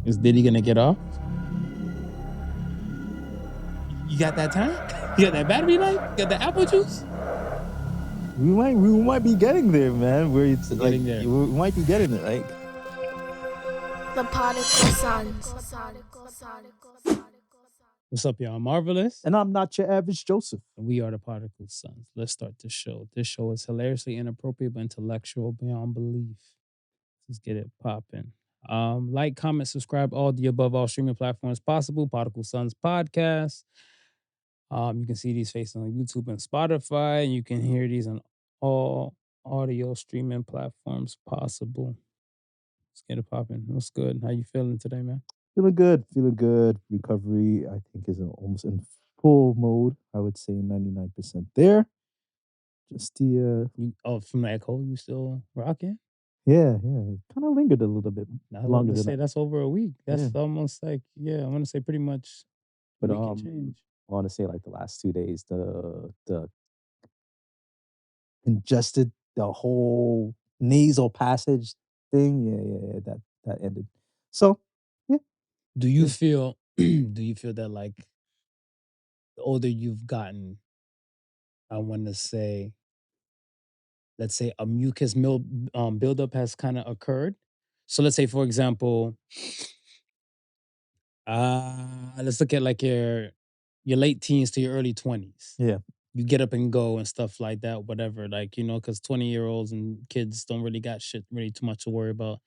Is Diddy gonna get off? You got that time? You got that battery life? You got that apple juice? We might be getting there, man. Where it's like Getting there. we might be getting it, like. The Podical Sons. What's up, y'all? Marvelous. And I'm not your average Joseph. And we are the Podical Sons. Let's start the show. This show is hilariously inappropriate but intellectual beyond belief. Let's get it popping. Like, comment, subscribe, all the above, all streaming platforms possible. Podical Sons Podcast. You can see these faces on YouTube and Spotify, and you can hear these on all audio streaming platforms possible. Let's get it popping. What's good? How you feeling today, man? Feeling good. Recovery, I think, is almost in full mode. I would say 99% there. Just the From the echo, you still rocking? yeah. Kind of lingered a little bit Now, longer let's than say that's over a week. That's Yeah. almost like, I want to say pretty much But week and change. I want to say like the last 2 days, the congested, the whole nasal passage thing. Yeah, that ended. So yeah. Do you feel that like the older you've gotten, I want to say, let's say a mucus buildup has kind of occurred. So let's say, for example, let's look at like your late teens to your early 20s. Yeah. You get up and go and stuff like that, whatever. Like, because 20-year-olds and kids don't really got shit really too much to worry about.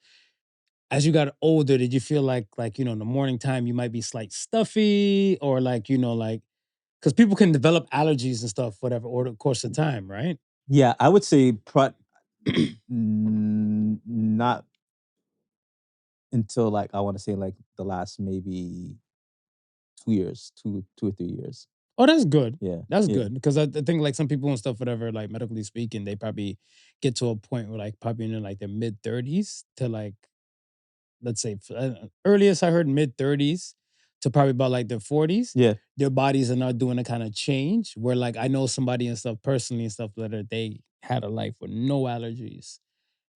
As you got older, did you feel like in the morning time you might be slight stuffy, or like because people can develop allergies and stuff, whatever, over the course of time, right? Yeah, I would say not until like I want to say like the last maybe 2 years, two or 3 years. Oh, that's good. Yeah, That's yeah. good, because I think like some people and stuff, whatever, like medically speaking, they probably get to a point where like probably in like their mid 30s to like, let's say earliest I heard mid 30s to probably about like their 40s. Yeah. Their bodies are not doing a kind of change where like I know somebody and stuff personally and stuff that they had a life with no allergies.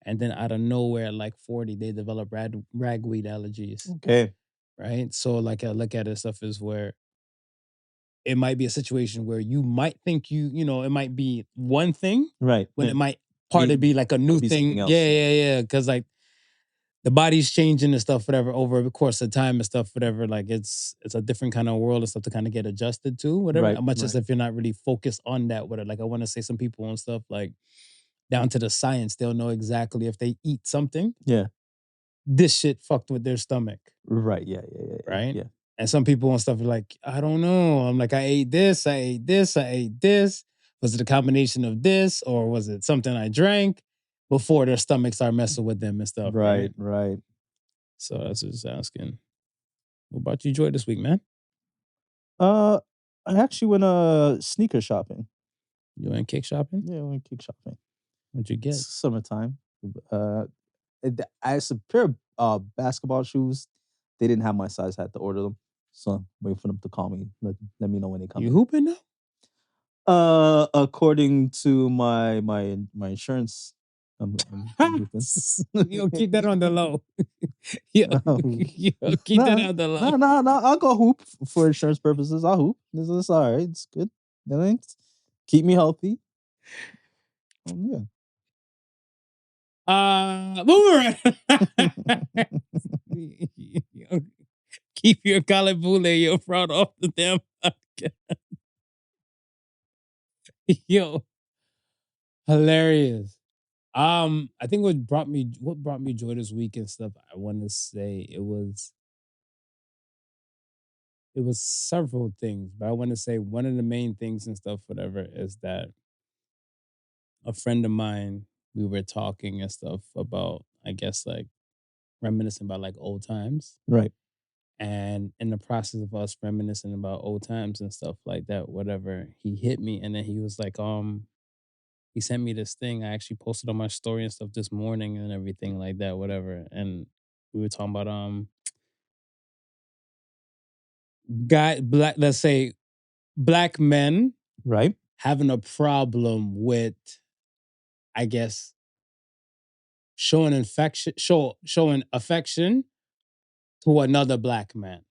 And then out of nowhere, at like 40, they develop ragweed allergies. Okay. Right. So like I look at it stuff is where it might be a situation where you might think it might be one thing, Right. when it might partly be like a new be thing. something else. Yeah. Because like the body's changing and stuff, whatever, over the course of time and stuff, whatever. Like it's a different kind of world and stuff to kind of get adjusted to, whatever. Right, Much as right. if you're not really focused on that, whatever. Like I want to say some people and stuff like down to the science, they'll know exactly if they eat something, Yeah. this shit fucked with their stomach. Right. Yeah. Right? Yeah. And some people and stuff are like, I don't know. I'm like, I ate this. Was it a combination of this, or was it something I drank before their stomach started messing with them and stuff? Right. Right. So that's just asking. What about you, Joy, this week, man? I actually went sneaker shopping. You went kick shopping? Yeah, I went kick shopping. What'd you get? Summertime. As a pair of basketball shoes, they didn't have my size. I had to order them. So I'm waiting for them to call me. Let me know when they come. You hooping now? According to my insurance, I'm hooping. You'll keep that on the low. You'll keep that on the low. No. I'll go hoop for insurance purposes. I'll hoop. It's all right. It's good. Keep me healthy. Yeah. Boomerang. Keep your calibule, your fraud off the damn podcast. Yo, hilarious. I think what brought me joy this week and stuff, I want to say it was several things, but I want to say one of the main things and stuff, whatever, is that a friend of mine, we were talking and stuff about, I guess, like reminiscing about like old times. Right. And in the process of us reminiscing about old times and stuff like that, whatever, he hit me and then he was like, he sent me this thing. I actually posted on my story and stuff this morning and everything like that, whatever. And we were talking about let's say black men, right, having a problem with, I guess, showing affection to another black man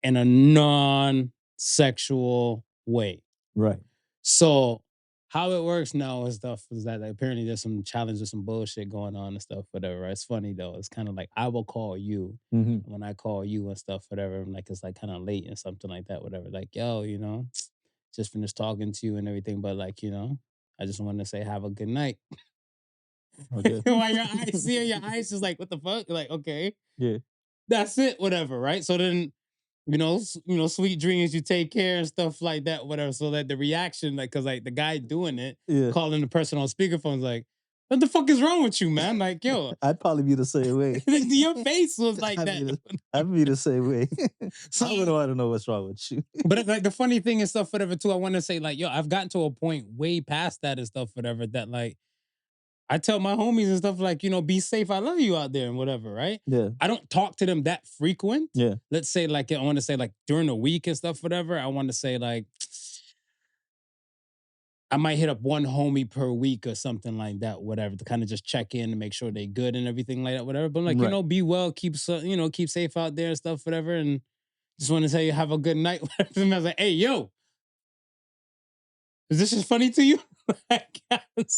in a non-sexual way. Right. So how it works now and stuff is that like, apparently there's some challenge or some bullshit going on and stuff, whatever. Right? It's funny though. It's kind of like I will call you when I call you and stuff, whatever. I'm like it's like kind of late and something like that, whatever. Like, yo, just finished talking to you and everything, but like, I just want to say have a good night. Okay. Why your eyes see your eyes just like what the fuck? Like, okay. Yeah. That's it, whatever, right? So then sweet dreams, you take care and stuff like that, whatever. So that the reaction, like, cause like the guy doing it, calling the person on speakerphone is like, what the fuck is wrong with you, man? Like, yo. I'd probably be the same way. Your face was like that. I'd be the same way. So I wouldn't want to know what's wrong with you. But like the funny thing and stuff, whatever, too, I want to say, like, yo, I've gotten to a point way past that and stuff, whatever, that like, I tell my homies and stuff like, be safe. I love you out there and whatever, right? Yeah. I don't talk to them that frequent. Yeah. Let's say like, I want to say like during the week and stuff, whatever. I want to say like, I might hit up one homie per week or something like that, whatever, to kind of just check in and make sure they good and everything like that, whatever. But like, be well, keep safe out there and stuff, whatever. And just want to say have a good night. I was like, hey, yo, is this just funny to you?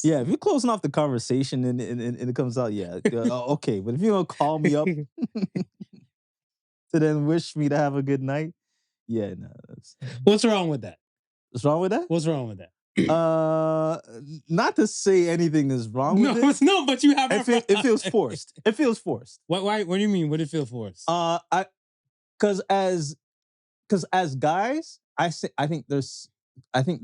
Yeah, if you're closing off the conversation and it comes out, okay. But if you don't call me up to then wish me to have a good night, no. What's wrong with that? What's wrong with that? What's wrong with that? Not to say anything is wrong with it. No, but you have. It feels forced. It feels forced. Why? What do you mean? What did it feel forced? Because as guys, I think there's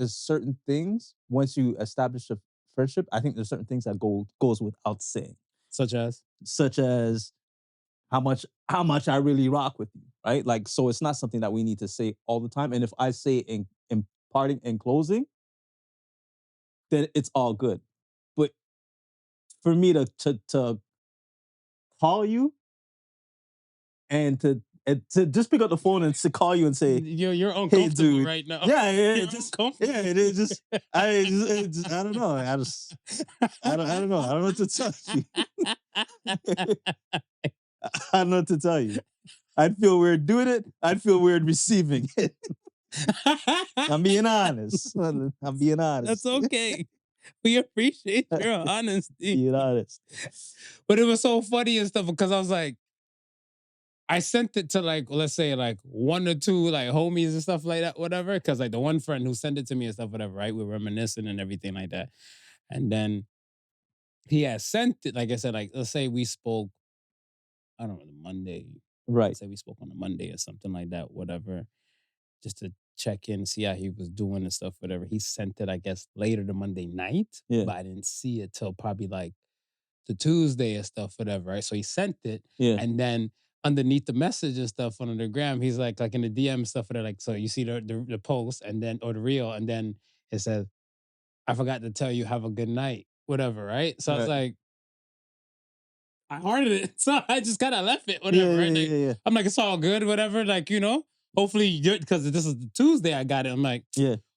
certain things once you establish a friendship. I think there's certain things that goes without saying, such as how much I really rock with you, right? Like, so it's not something that we need to say all the time. And if I say in parting and closing, then it's all good. But for me to call you and to just pick up the phone and to call you and say, you're uncomfortable, hey, dude, right now. Yeah, it is. I don't know. I don't know. I don't know what to tell you. I don't know what to tell you. I'd feel weird doing it. I'd feel weird receiving it. I'm being honest. That's okay. We appreciate your honesty. Being honest. But it was so funny and stuff because I was like, I sent it to like, let's say like one or two like homies and stuff like that, whatever. Because like the one friend who sent it to me and stuff, whatever, right? We're reminiscing and everything like that. And then he had sent it, like I said, like let's say we spoke, I don't know, Monday. Right. Let's say we spoke on a Monday or something like that, whatever. Just to check in, see how he was doing and stuff, whatever. He sent it, I guess, later the Monday night. Yeah. But I didn't see it till probably like the Tuesday and stuff, whatever, right? So he sent it. Yeah. And then underneath the message and stuff on the gram, he's like in the DM and stuff, whatever, like, so you see the post and then, or the reel, and then it says, I forgot to tell you, have a good night, whatever, right? So I was like, I hearted it. So I just kind of left it, whatever, right? Like, Yeah. I'm like, it's all good, whatever. Like, hopefully, because this is the Tuesday I got it. I'm like,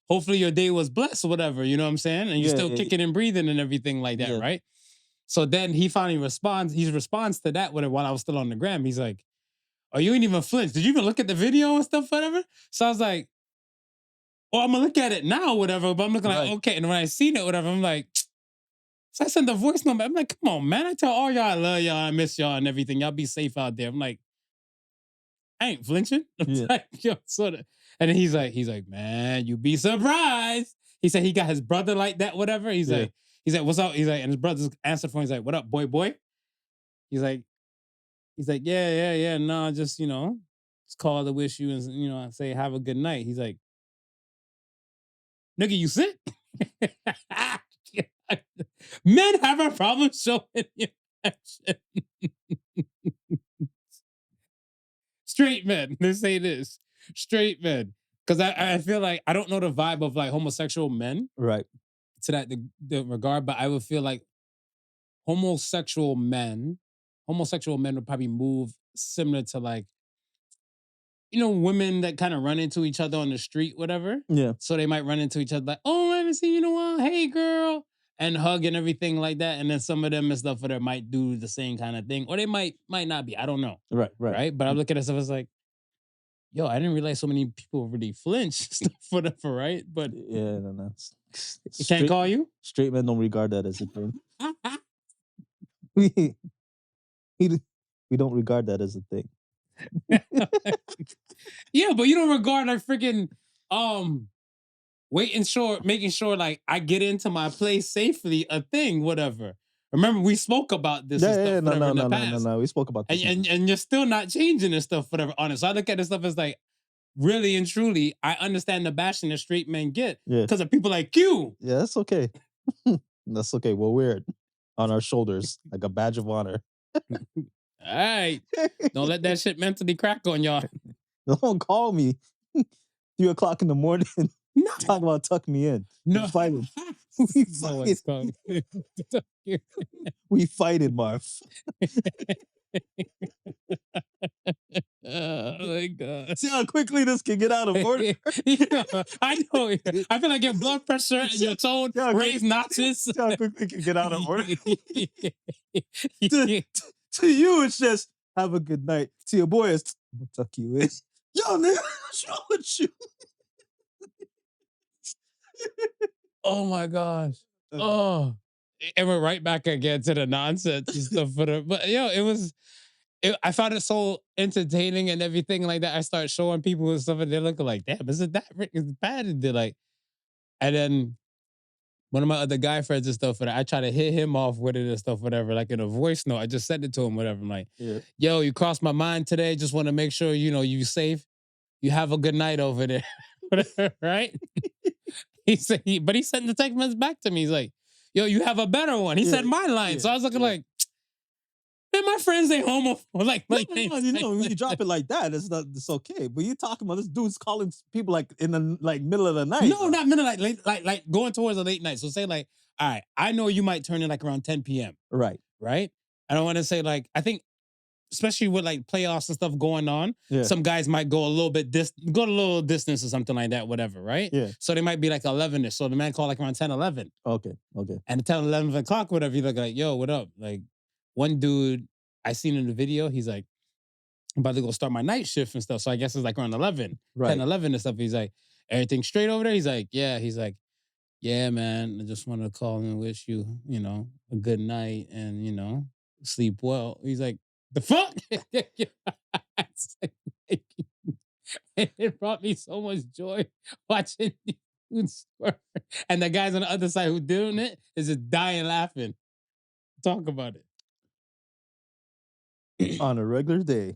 hopefully your day was blessed or whatever, you know what I'm saying? And you're still kicking and breathing and everything like that, right? So then he finally responds. He responds to that while I was still on the gram. He's like, oh, you ain't even flinched. Did you even look at the video and stuff, whatever? So I was like, oh, I'm going to look at it now, whatever. But I'm looking like, okay. And when I seen it, whatever, I'm like, so I sent the voice number. I'm like, come on, man. I tell all y'all I love y'all, I miss y'all and everything. Y'all be safe out there. I'm like, I ain't flinching. Like, sort of. And then he's like, man, you be surprised. He said he got his brother like that, whatever. He's like, what's up? He's like, and his brother's answered for him. He's like, what up, boy? He's like, yeah. No, just, just call to wish you and, say have a good night. He's like, nigga, you sick? Men have a problem showing affection. Straight men. Let's say this. Straight men. Because I feel like I don't know the vibe of like homosexual men. Right. To that the regard, but I would feel like homosexual men would probably move similar to like, women that kind of run into each other on the street, whatever. Yeah. So they might run into each other like, oh, I haven't seen you in a while. Hey, girl. and hug and everything like that. And then some of them and stuff whatever might do the same kind of thing, or they might not be. I don't know. Right. Right. But I look at it stuff as like, yo, I didn't realize so many people really flinch stuff whatever. Right. But Yeah, no, that's he can't call you. Straight men don't regard that as a thing. we don't regard that as a thing. Yeah, but you don't regard like freaking making sure like I get into my place safely a thing, whatever. Remember we spoke about this and stuff, whatever, in the past. No. We spoke about this. And you're still not changing and stuff, whatever, on it. So I look at this stuff as like, really and truly, I understand the bashing that straight men get because of people like you. Yeah, that's okay. That's okay. We'll wear it on our shoulders like a badge of honor. All right. Don't let that shit mentally crack on y'all. Don't call me 3:00 in the morning. No. Talk about tuck me in. No. We fighting. We fighting, Marv. Oh my God. See how quickly this can get out of order? I know. I feel like your blood pressure and your tone raised notches. See how quickly it can get out of order? To you, it's just, have a good night. To your boy, it's, I'm gonna tuck you in. Yo, nigga, what's wrong with you? Oh my gosh. Oh. And we're right back again to the nonsense and stuff. But yo, I found it so entertaining and everything like that. I start showing people and stuff, and they're looking like, damn, is it that bad? And they're like, and then one of my other guy friends and stuff, and I try to hit him off with it and stuff, whatever, like in a voice note. I just sent it to him, whatever. I'm like, yo, you crossed my mind today. Just want to make sure, you safe. You have a good night over there. Right? He said, but he sent the text message back to me. He's like, yo, you have a better one. He said my line. So I was looking like, man, my friends ain't homo. Like, when you drop it like that, it's okay. But you're talking about this dude's calling people like in the middle of the night. No, not middle of the night, like going towards a late night. So say like, all right, I know you might turn in like around 10 p.m. Right. I don't want to say like, I think, especially with like playoffs and stuff going on, some guys might go a little distance or something like that, whatever, right? Yeah. So they might be like 11ish. So the man called like around 10, 11. Okay. And at 10, 11 o'clock, whatever, you look like, yo, what up? Like one dude I seen in the video, he's like, I'm about to go start my night shift and stuff. So I guess it's like around 11, 10, 11 and stuff. He's like, everything straight over there? He's like, yeah. He's like, yeah, man, I just want to call and wish you, a good night and, sleep well. He's like, the fuck? It brought me so much joy watching these dudes swear. And the guys on the other side who doing it is just dying laughing. Talk about it. On a regular day,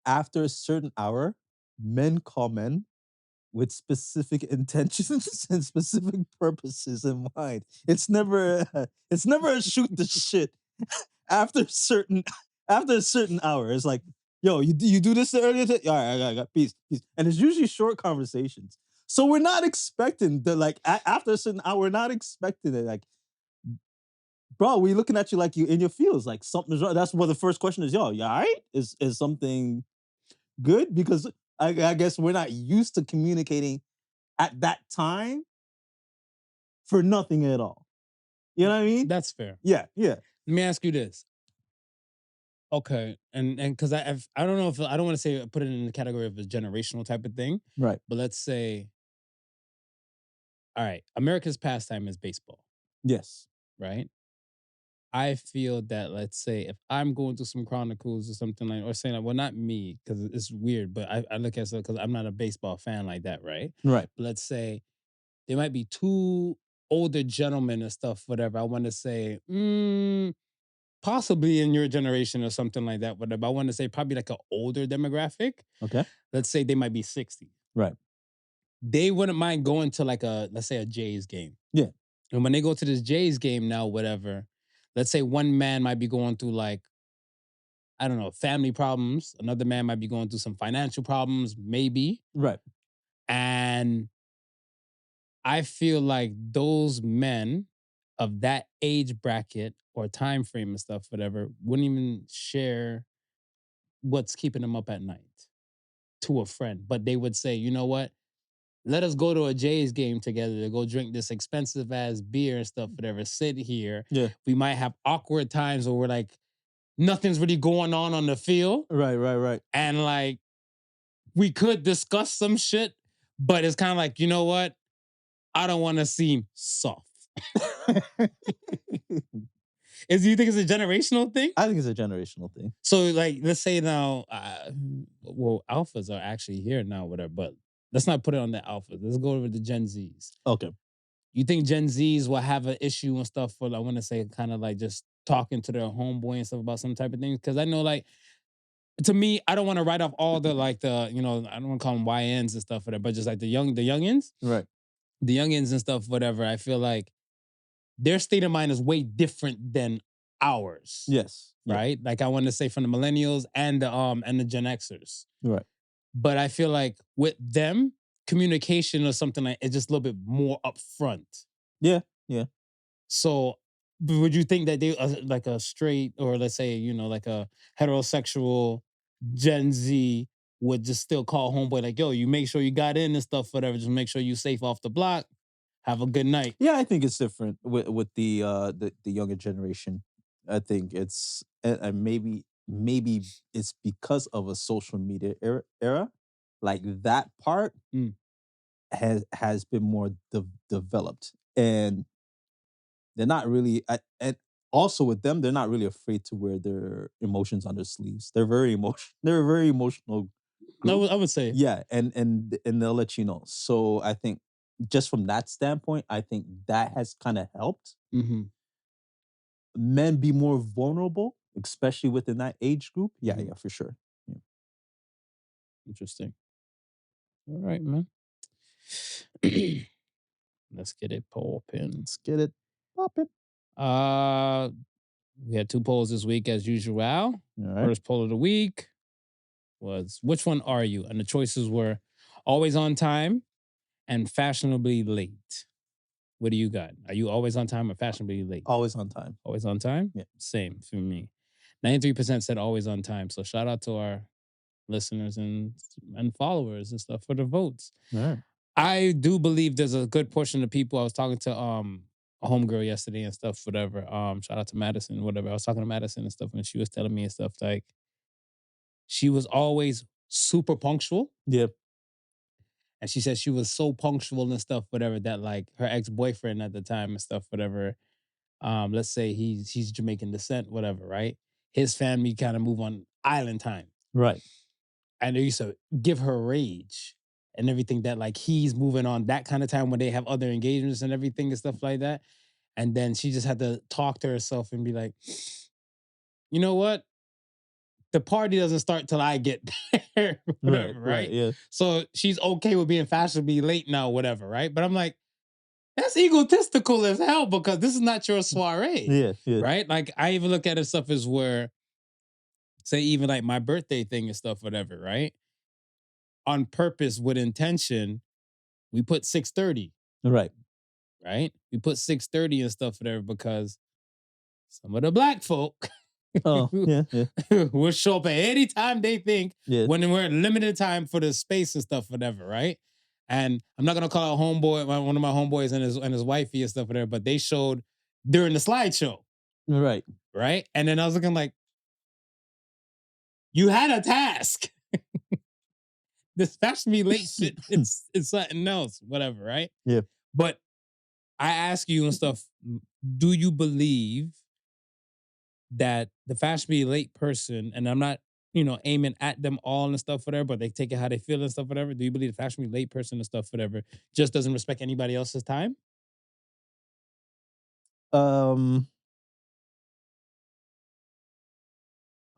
after a certain hour, men call men with specific intentions and specific purposes in mind. It's never a shoot the shit. After a certain hour, it's like, yo, you do this earlier? All right, I got peace. And it's usually short conversations. So we're not expecting that, like, after a certain hour, we're not expecting it. Like, bro, we looking at you like you in your feels, like something's wrong. That's what the first question is, yo, you all right? Is something good? Because I guess we're not used to communicating at that time for nothing at all. You know what I mean? That's fair. Yeah. Let me ask you this. Okay, and because I don't know if I don't want to say put it in the category of a generational type of thing, right? But let's say, all right, America's pastime is baseball. Yes. Right. I feel that, let's say, if I'm going through some chronicles or something like, or saying, like, well, not me, because it's weird, but I look at it because I'm not a baseball fan like that, right? Right. But let's say there might be two older gentlemen and stuff, whatever. I want to say, possibly in your generation or something like that, whatever. I want to say probably like an older demographic. Okay. Let's say they might be 60. Right. They wouldn't mind going to like let's say a Jays game. Yeah. And when they go to this Jays game now, whatever, let's say one man might be going through like, I don't know, family problems. Another man might be going through some financial problems, maybe. Right. And I feel like those men of that age bracket or time frame and stuff, whatever, wouldn't even share what's keeping them up at night to a friend. But they would say, you know what? let us go to a Jays game together to go drink this expensive ass beer and stuff, whatever. Sit here. Yeah. We might have awkward times where we're like, nothing's really going on the field. Right. And like, we could discuss some shit, but it's kind of like, you know what? I don't want to seem soft. Do you think it's a generational thing? I think it's a generational thing. So, like, let's say now, well, alphas are actually here now, whatever, but let's not put it on the alphas. Let's go over the Gen Zs. Okay. You think Gen Zs will have an issue and stuff for, I want to say, kind of like just talking to their homeboy and stuff about some type of things? Because I know, like, to me, I don't want to write off all the, like, the, you know, I don't want to call them YNs and stuff, whatever, but just like the youngins. Right. The youngins and stuff, whatever, I feel like their state of mind is way different than ours. Yes. Right? Like I want to say from the millennials and the Gen Xers. Right. But I feel like with them, communication or something like it's just a little bit more upfront. Yeah. So would you think that they like a straight or let's say, you know, like a heterosexual Gen Z would just still call homeboy like, yo, you make sure you got in and stuff, whatever. Just make sure you safe off the block. Have a good night. Yeah, I think it's different with the younger generation. I think it's and maybe it's because of a social media era. Like that part has been more developed, and they're not really. And also with them, they're not really afraid to wear their emotions on their sleeves. They're very emotional. They're a very emotional group. I would say. Yeah, and they'll let you know. So I think just from that standpoint, I think that has kind of helped men be more vulnerable, especially within that age group. Yeah, for sure. Yeah. Interesting. All right, man. Let's get it popping. Let's get it popping. We had 2 polls this week as usual. All right. First poll of the week was which one are you? And the choices were always on time and fashionably late. What do you got? Are you always on time or fashionably late? Always on time. Always on time? Yeah. Same for me. 93% said always on time. So shout out to our listeners and followers and stuff for the votes. All right. I do believe there's a good portion of people. I was talking to a homegirl yesterday and stuff, whatever. Shout out to Madison, whatever. I was talking to Madison and stuff, and she was telling me and stuff like she was always super punctual. Yep. And she said she was so punctual and stuff, whatever, that like her ex-boyfriend at the time and stuff, whatever. Let's say he's Jamaican descent, whatever, right? His family kind of move on island time. Right. And they used to give her rage and everything that like he's moving on that kind of time when they have other engagements and everything and stuff like that. And then she just had to talk to herself and be like, you know what? The party doesn't start till I get there, whatever, right? Yeah. So she's okay with being fashionably late now, whatever, right? But I'm like, that's egotistical as hell because this is not your soiree. Yeah. Right? Like I even look at it stuff as where, say even like my birthday thing and stuff, whatever, right? On purpose with intention, we put 6:30. Right. We put 6:30 and stuff whatever because some of the black folk yeah. will show up at any time they think when we're limited time for the space and stuff, whatever, right? And I'm not gonna call a homeboy, one of my homeboys and his wifey and stuff whatever, but they showed during the slideshow. Right. And then I was looking like, you had a task. This fashionably late shit is something else, whatever, right? Yeah. But I ask you and stuff, do you believe that the fashionably late person, and I'm not, aiming at them all and stuff, whatever, but they take it how they feel and stuff, whatever. Do you believe the fashionably late person and stuff, whatever, just doesn't respect anybody else's time? I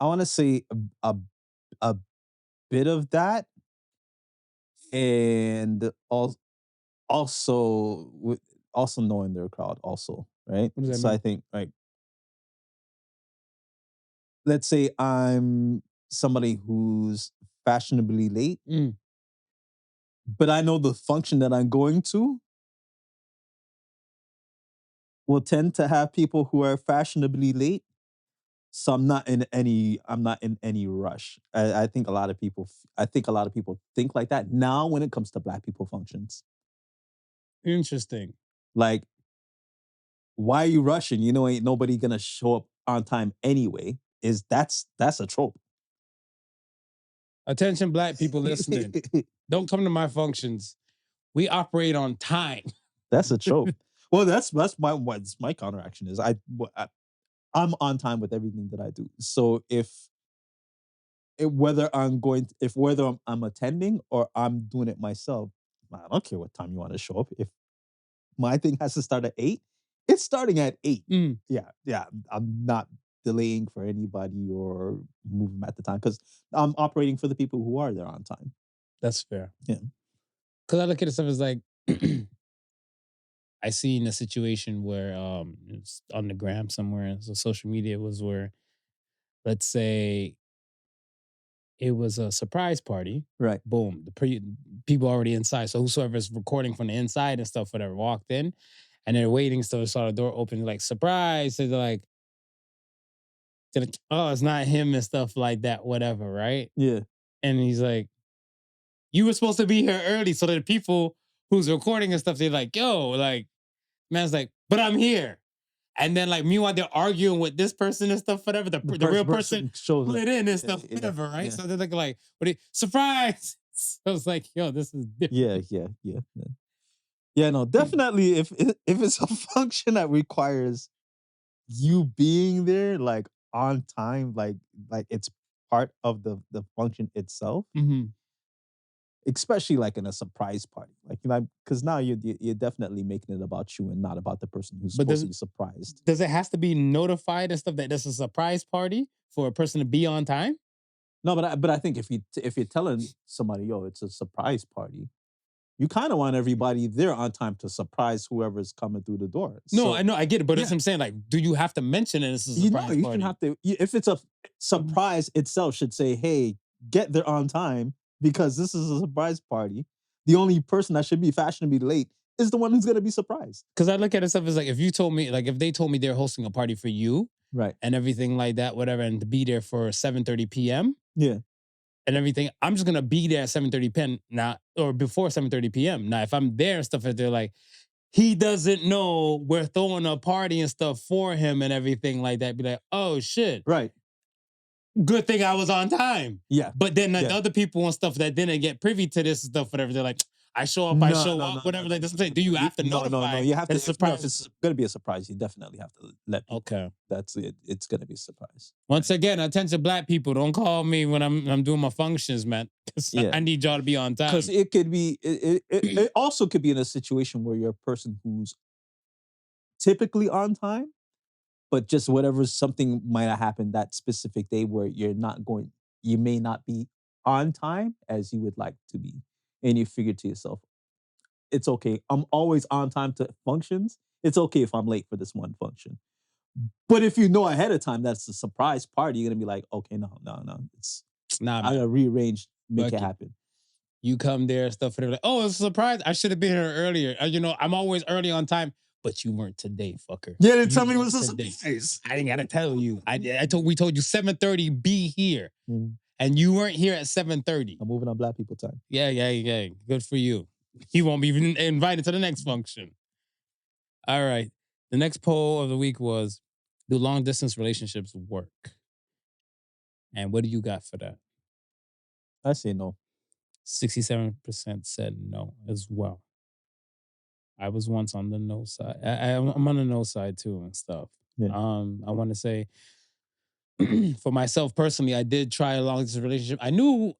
want to say a bit of that, and also knowing their crowd, also, right? What does that So mean? I think, like, let's say I'm somebody who's fashionably late, but I know the function that I'm going to will tend to have people who are fashionably late. So I'm not in any rush. I think a lot of people think like that now when it comes to Black people functions. Interesting. Like, why are you rushing? You know, ain't nobody gonna show up on time anyway. That's a trope. Attention, Black people listening. Don't come to my functions. We operate on time. That's a trope. Well, that's my counteraction is I'm on time with everything that I do. So whether I'm attending or I'm doing it myself, I don't care what time you want to show up. If my thing has to start at 8, it's starting at 8. Mm. Yeah. I'm not delaying for anybody or moving at the time because I'm operating for the people who are there on time. That's fair. Yeah. Because I look at it stuff as like, I seen a situation where it's on the gram somewhere, so social media was where, let's say, it was a surprise party. Right. Boom, people already inside. So whosoever's recording from the inside and stuff, whatever, walked in, and they're waiting. So they saw the door open, like surprise. So they're like, oh, it's not him and stuff like that, whatever, right? Yeah. And he's like, you were supposed to be here early, so that the people who's recording and stuff, they're like, yo, like, man's like, but I'm here. And then, like, meanwhile, they're arguing with this person and stuff, whatever. The real person shows split in and stuff, whatever, right? Yeah. So they're like, surprise! So I was like, yo, this is different. Yeah. Yeah, no, definitely. If it's a function that requires you being there, like on time, like it's part of the function itself. Mm-hmm. Especially like in a surprise party, like, you know, because now you're definitely making it about you and not about the person who's supposed to be surprised. Does it have to be notified and stuff that this is a surprise party for a person to be on time? No, but I think if you're telling somebody, yo, it's a surprise party, you kind of want everybody there on time to surprise whoever's coming through the door. No, I know, I get it, but that's what I'm saying. Like, do you have to mention it as a surprise party? You shouldn't have to. If it's a surprise itself, should say, hey, get there on time. Because this is a surprise party. The only person that should be fashionably late is the one who's going to be surprised. Because I look at it stuff as like, if you told me, like, if they told me they're hosting a party for you, right, and everything like that, whatever, and to be there for 7:30 p.m. Yeah. And everything, I'm just gonna be there at 7:30 p.m. now, or before 7:30 p.m. Now, if I'm there and stuff, they're like, he doesn't know we're throwing a party and stuff for him and everything like that. Be like, oh shit. Right. Good thing I was on time. Yeah. But then the other people and stuff that didn't get privy to this stuff, whatever, they're like, I show up, whatever. Like, that's what I'm saying. Do you have to notify? No. You have to. Surprise. If it's going to be a surprise, you definitely have to let people. Okay. That's it. It's going to be a surprise. Once again, attention Black people, don't call me when I'm doing my functions, man. I need y'all to be on time. Because it could be, it also could be in a situation where you're a person who's typically on time, but just something might have happened that specific day where you may not be on time as you would like to be. And you figure to yourself, it's okay. I'm always on time to functions. It's okay if I'm late for this one function. But if you know ahead of time that's a surprise party, you're going to be like, okay, no. I got to rearrange, make it happen. You come there, stuff, and they're like, oh, it's a surprise. I should have been here earlier. I'm always early on time. But you weren't today, fucker. Yeah, they tell me it was a surprise. I didn't gotta tell you. We told you 7:30 be here. Mm. And you weren't here at 7:30. I'm moving on Black people time. Yeah. Good for you. He won't be invited to the next function. All right. The next poll of the week was, do long distance relationships work? And what do you got for that? I say no. 67% said no as well. I was once on the no side. I'm on the no side too and stuff. Yeah. I want to say, for myself personally, I did try a long distance relationship. I knew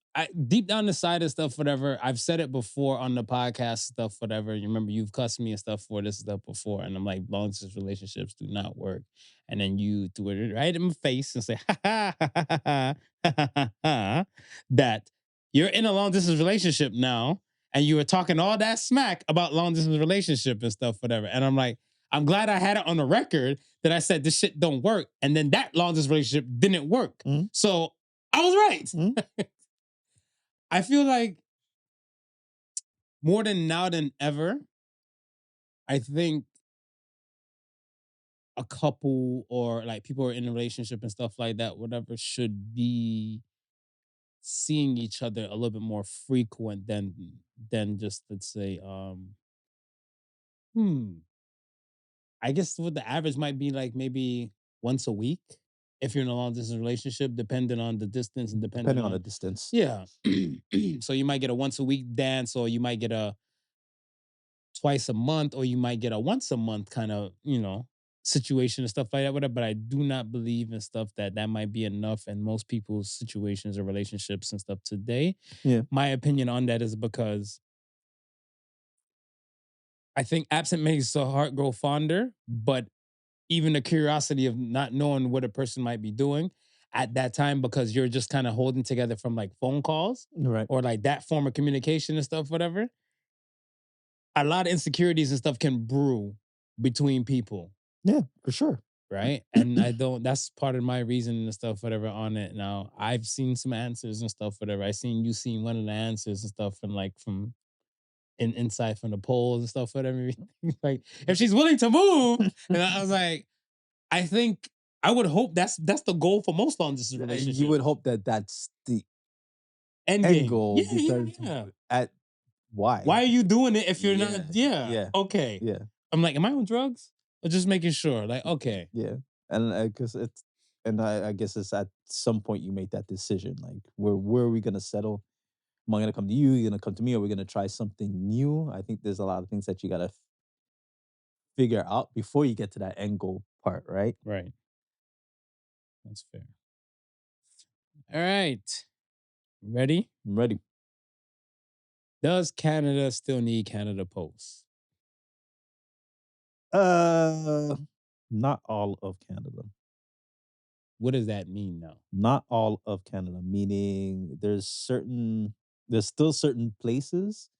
deep down the side of stuff, whatever. I've said it before on the podcast stuff, whatever. You remember you've cussed me and stuff for this stuff before, and I'm like, long distance relationships do not work. And then you threw it right in my face and say, that you're in a long distance relationship now. And you were talking all that smack about long distance relationship and stuff, whatever. And I'm like, I'm glad I had it on the record that I said this shit don't work. And then that long distance relationship didn't work. Mm-hmm. So I was right. Mm-hmm. I feel like more than now than ever, I think a couple or like people who are in a relationship and stuff like that, whatever, should be seeing each other a little bit more frequent than just, let's say, hmm I guess what the average might be like maybe once a week if you're in a long distance relationship, depending on the distance and depending Depending on the on, distance. yeah. So you might get a once a week dance, or you might get a twice a month, or you might get a once a month kind of, situation and stuff like that, whatever. But I do not believe in stuff that might be enough in most people's situations or relationships and stuff today. Yeah. My opinion on that is because I think absent makes the heart grow fonder, but even the curiosity of not knowing what a person might be doing at that time, because you're just kind of holding together from like phone calls Right. or like that form of communication and stuff, whatever. A lot of insecurities and stuff can brew between people, Yeah, for sure. right? And that's part of my reason and stuff, whatever, on it. Now, I've seen some answers and stuff, whatever. I seen you seen one of the answers and stuff, and like from inside from the polls and stuff, whatever. Like, if she's willing to move, and I was like, I think I would hope that's the goal for most long distance relationships. You would hope that that's the end end game. goal, Yeah, because yeah. at why? Why are you doing it if you're Yeah, not? Yeah. yeah. Okay. Yeah, I'm like, am I on drugs? Or just making sure. Like, okay. yeah. And because it's, and I guess it's at some point you make that decision. Like, where are we gonna settle? Am I gonna come to you? You're gonna come to me? Are we gonna try something new? I think there's a lot of things that you gotta figure out before you get to that end goal part, right? Right. That's fair. All right. Ready? I'm ready. Does Canada still need Canada Post? Not all of Canada. What does that mean now? Not all of Canada, meaning there's still certain places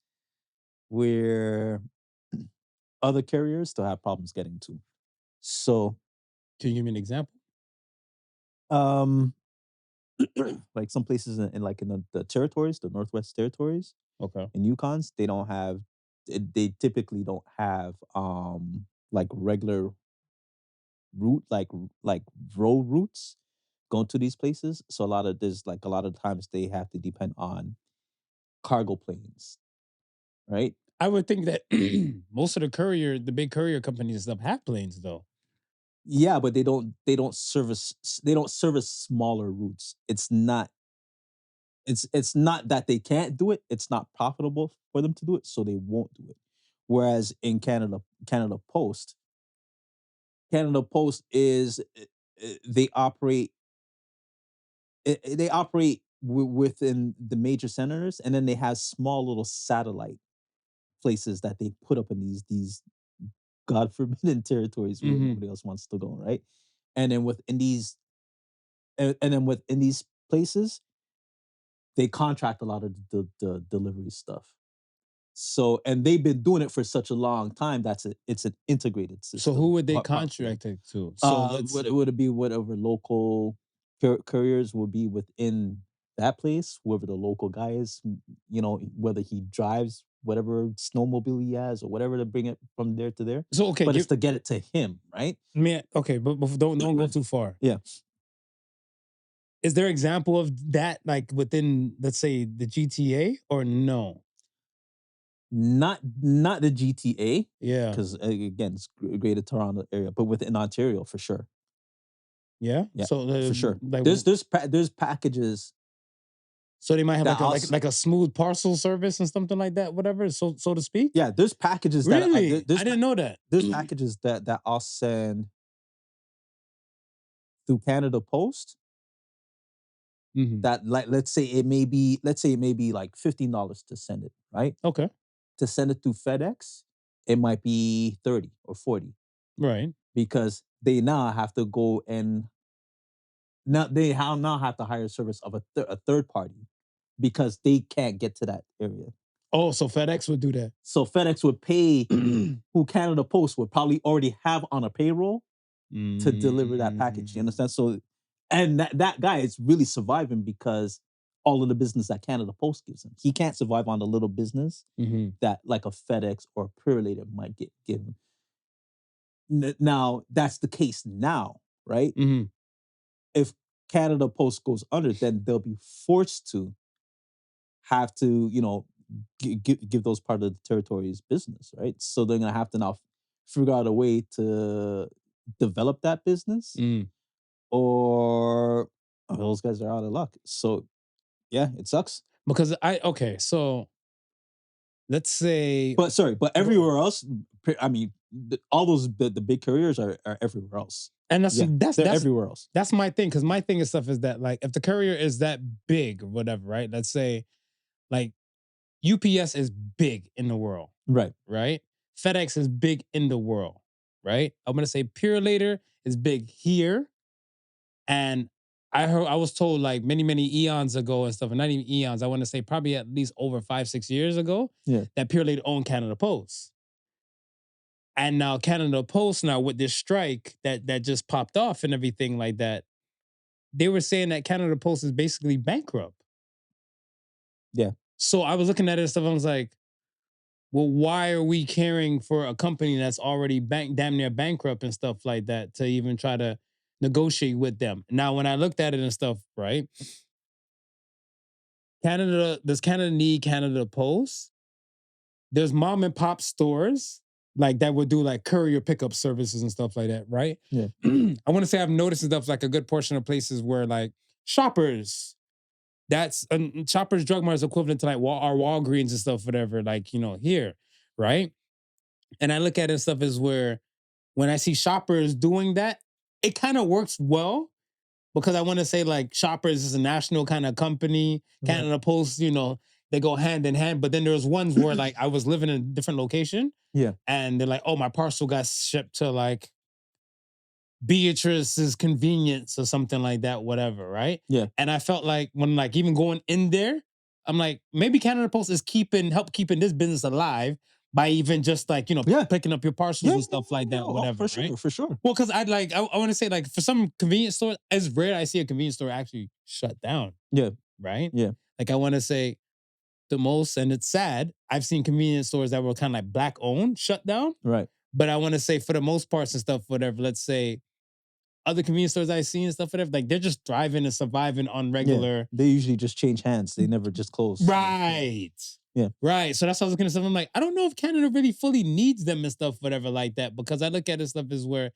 where other carriers still have problems getting to. So, Can you give me an example? um, like some places in the territories, the Northwest Territories, Okay. in Yukons, they don't have. They typically don't have like regular route, like road routes going to these places. So a lot of times they have to depend on cargo planes, right? I would think that most of the big courier companies and stuff have planes though. Yeah, but they don't service smaller routes. It's not that they can't do it. It's not profitable for them to do it, so they won't do it. Whereas in Canada Post is they operate within the major centers, and then they have small little satellite places that they put up in these God forbidden territories where Mhm. nobody else wants to go, right? And then within these places, they contract a lot of the delivery stuff. So, and they've been doing it for such a long time. It's an integrated system. So who would they Properly. contract it to? So Would it be whatever local couriers will be within that place, whoever the local guy is, whether he drives whatever snowmobile he has or whatever to bring it from there to there. So okay, But it's to get it to him, right? okay, but don't go too far. Yeah. Is there example of that like within, let's say, the GTA or no? Not the GTA, Yeah. because again, it's Greater Toronto area, but within Ontario for sure. Yeah. Yeah, So for sure. like There's packages. so they might have that like a smooth parcel service and something like that, whatever, so to speak. Yeah, there's packages Really? that there's I didn't know that. there's packages that I'll send through Canada Post Mhm. that, like, let's say it may be like $15 to send it, right? Okay. To send it through FedEx, it might be 30 or 40 Right. because they now have to go and now have to hire a service of a third party because they can't get to that area. Oh, so FedEx would do that. So FedEx would pay who Canada Post would probably already have on a payroll to deliver that package. You understand? So, and that guy is really surviving because all of the business that Canada Post gives him. He can't survive on the little business Mhm. that like a FedEx or a Purelator might give him. Now that's the case now, right? Mm-hmm. If Canada Post goes under, then they'll be forced to have to, give those part of the territories business, right? So they're gonna have to now figure out a way to develop that business, Mm. or those guys are out of luck. So yeah, it sucks. Because so let's say, But everywhere else, I mean, all those the big carriers are everywhere else. and Yeah, that's they're everywhere else. That's my thing, because my thing and stuff is that, like, if the courier is that big or whatever, right? Let's say, like, UPS is big in the world, Right. right? FedEx is big in the world, right? I'm gonna say Pure Later is big here, and I was told, like, many eons ago and stuff, and not even eons. I want to say probably at least over 5-6 years ago, Yeah. that Pure Later owned Canada Post. And now Canada Post, now with this strike that just popped off and everything like that, they were saying that Canada Post is basically bankrupt. Yeah. So I was looking at it and stuff. I was like, well, why are we caring for a company that's already damn near bankrupt and stuff like that to even try to negotiate with them? Now, when I looked at it and stuff, right? Does Canada need Canada Post? There's mom and pop stores like that would do like courier pickup services and stuff like that, right? Yeah. I want to say I've noticed stuff like a good portion of places where, like, Shoppers, that's Shoppers Drug Mart is equivalent to like our Walgreens and stuff, whatever, like, here, right? And I look at it and stuff as where when I see Shoppers doing that, it kind of works well, because I want to say, like, Shoppers is a national kind of company. Canada Post, they go hand in hand. But then there's ones where, like, I was living in a different location. Yeah. And they're like, oh, my parcel got shipped to, like, Beatrice's Convenience or something like that, whatever, right? Yeah. And I felt like when, like, even going in there, I'm like, maybe Canada Post is help keeping this business alive by even just, like, picking up your parcels and stuff like that, whatever, for right? sure, for sure. Well, because I want to say, like, for some convenience stores, it's rare I see a convenience store actually shut down. Yeah. Right? Yeah. Like, I want to say the most, and it's sad, I've seen convenience stores that were kind of like Black owned shut down. Right. But I want to say for the most parts and stuff, whatever, let's say other convenience stores I've seen and stuff, whatever, like, they're just thriving and surviving on regular. Yeah. They usually just change hands. They never just close. Right. Yeah. Right. So that's what I was looking at stuff. I'm like, I don't know if Canada really fully needs them and stuff, whatever, like that, because I look at it stuff as where,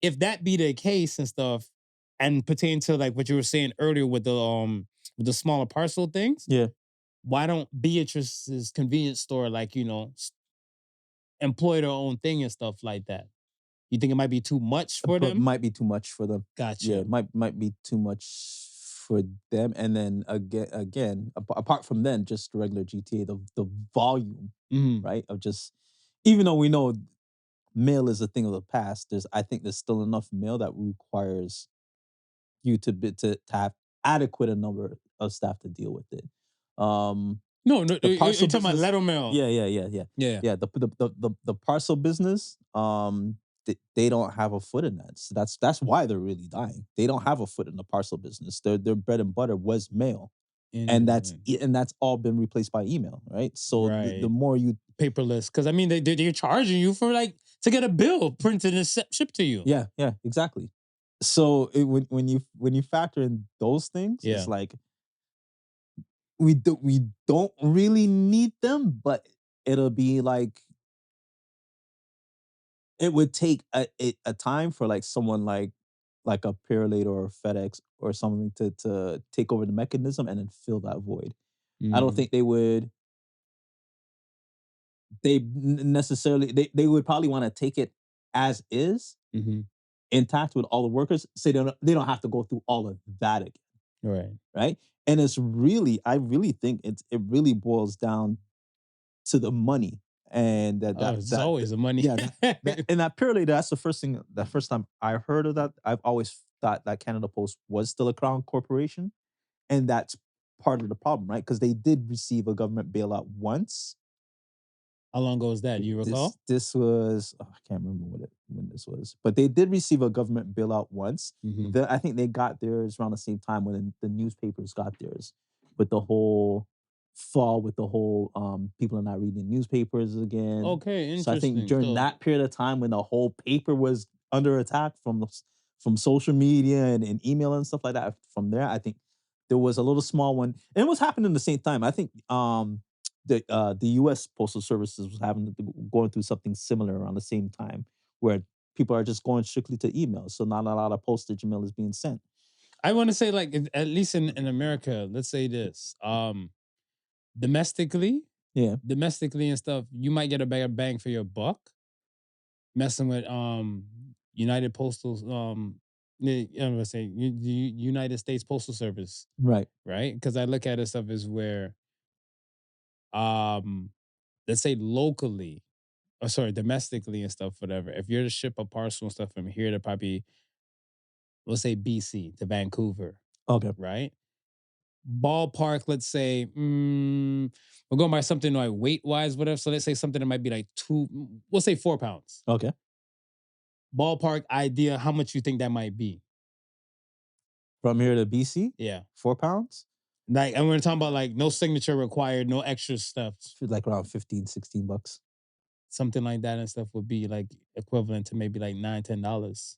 if that be the case and stuff, and pertain to, like, what you were saying earlier with the smaller parcel things, Yeah. why don't Beatrice's convenience store, like, employ their own thing and stuff like that? You think it might be too much for them? Might be too much for them. Gotcha. Yeah, might be too much for them. And then again, apart from then, just regular GTA, the volume, right, of just, even though we know mail is a thing of the past, I think there's still enough mail that requires you to have adequate a number of staff to deal with it. No, you're talking about letter mail. Yeah. Yeah. The parcel business, they don't have a foot in that. So that's why they're really dying. They don't have a foot in the parcel business. Their bread and butter was mail. And that's all been replaced by email, right? So the more you paperless, because I mean they're charging you for, like, to get a bill printed and shipped to you. Yeah, exactly. So when you factor in those things, it's like we don't really need them, but it'll be like, it would take a time for, like, someone like a Pure Later or FedEx or something to take over the mechanism and then fill that void. I don't think they would. They necessarily they would probably want to take it as is, intact with all the workers, so they don't have to go through all of that again. Right. And it's really, I really think it really boils down to the money. And it's always the money. Yeah. And that Pure Later, that's the first time I heard of that. I've always thought that Canada Post was still a crown corporation. And that's part of the problem, right? Because they did receive a government bailout once. How long ago was that? You recall? This was, I can't remember when this was, but they did receive a government bailout once. I think they got theirs around the same time when the newspapers got theirs, with the whole fall with the whole people are not reading newspapers again. Okay, So I think interesting. during So that period of time when the whole paper was under attack from social media and email and stuff like that, from there, I think there was a little small one, and it was happening at the same time. I think the U.S. Postal Services was going through something similar around the same time, where people are just going strictly to email, so not a lot of postage mail is being sent. I want to say, like, at least in America, let's say this. Domestically, Yeah, domestically and stuff, you might get a better bang for your buck messing with United Postal I'm gonna say United States Postal Service, right. right? Because I look at it stuff as where um let's say locally, or sorry, domestically and stuff, whatever. If you're to ship a parcel and stuff from here to probably, let's say BC to Vancouver, Okay, right? Ballpark, let's say, we're going by something like weight wise, whatever. So let's say something that might be like we'll say 4 pounds. okay. Ballpark idea, how much you think that might be? From here to BC, Yeah. 4 pounds, Like, and we're talking about like no signature required, no extra stuff. like around 15, $16. Something like that and stuff would be like equivalent to maybe like $9, $10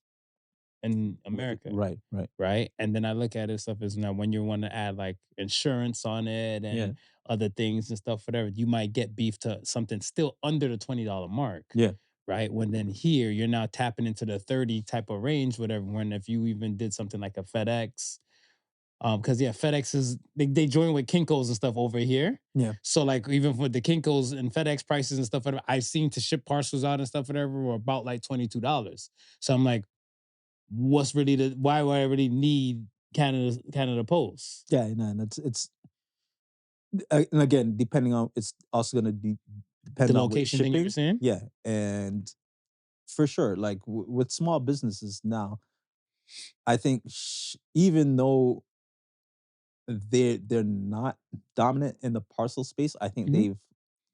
in America. Right, right. Right. And then I look at it stuff as now when you want to add like insurance on it and Yeah. other things and stuff, whatever, you might get beef to something still under the $20 mark. Yeah. Right. When then here you're now tapping into the 30 type of range, whatever. When if you even did something like a FedEx, because yeah, FedEx is they join with Kinko's and stuff over here. Yeah. So like even with the Kinko's and FedEx prices and stuff, whatever, I've seen to ship parcels out and stuff, whatever, were about like $22. So I'm like, what's really why would I really need Canada Post? Yeah, and it's and again, depending on it's also going to depend The on what location thing you were shipping. saying? Yeah, and for sure, like with small businesses now, I think even though they're not dominant in the parcel space, I think Mhm.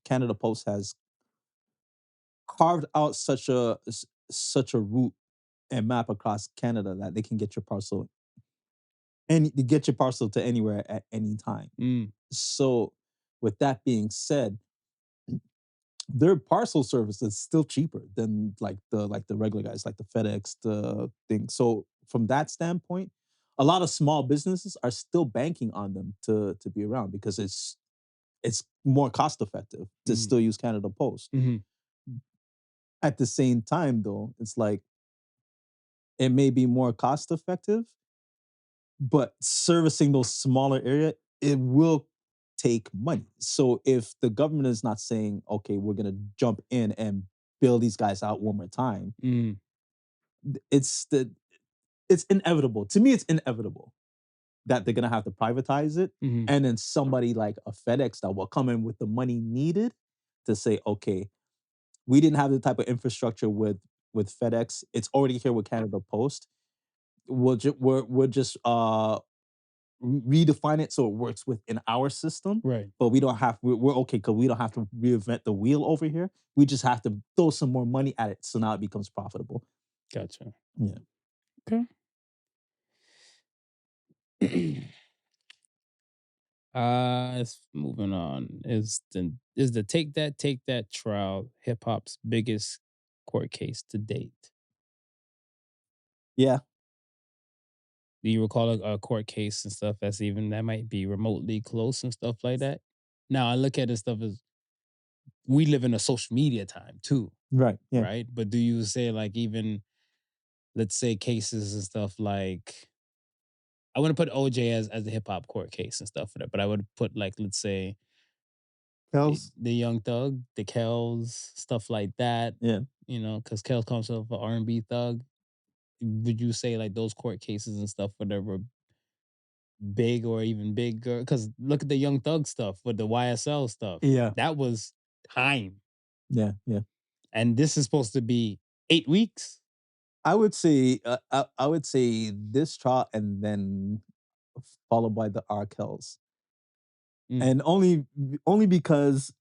Canada Post has carved out such a route and map across Canada that they can get your parcel and get your parcel to anywhere at any time. Mm. So, with that being said, their parcel service is still cheaper than like the regular guys, like the FedEx, the thing. So from that standpoint, a lot of small businesses are still banking on them to be around because it's more cost effective to Mhm. still use Canada Post. Mhm. At the same time, though, it's like it may be more cost effective, but servicing those smaller area, it will take money. So if the government is not saying, okay, we're gonna jump in and bail these guys out one more time, Mm. it's the it's inevitable. To me, it's inevitable that they're gonna have to privatize it. Mhm. And then somebody like a FedEx that will come in with the money needed to say, okay, we didn't have the type of infrastructure with FedEx. It's already here with Canada Post. We're just redefine it so it works within our system. Right. But we're okay because we don't have to reinvent the wheel over here. We just have to throw some more money at it so now it becomes profitable. Gotcha. Yeah. Okay. It's moving on. Is the Take That trial hip hop's biggest court case to date? Yeah. Do you recall a court case and stuff that might be remotely close and stuff like that? Now I look at this stuff as we live in a social media time too, Right. Yeah. right? But do you say like even let's say cases and stuff like I wouldn't put OJ as a hip hop court case and stuff for that, but I would put like let's say Kels? the Young Thug, the Kells, stuff like that. Yeah. Because Kells comes off an R&B thug. Would you say like those court cases and stuff, whatever, big or even bigger? Because look at the Young Thug stuff with the YSL stuff. Yeah. That was time, Yeah. Yeah. and this is supposed to be 8 weeks. I would say this trial and then followed by the R. Kells. Mm. And only because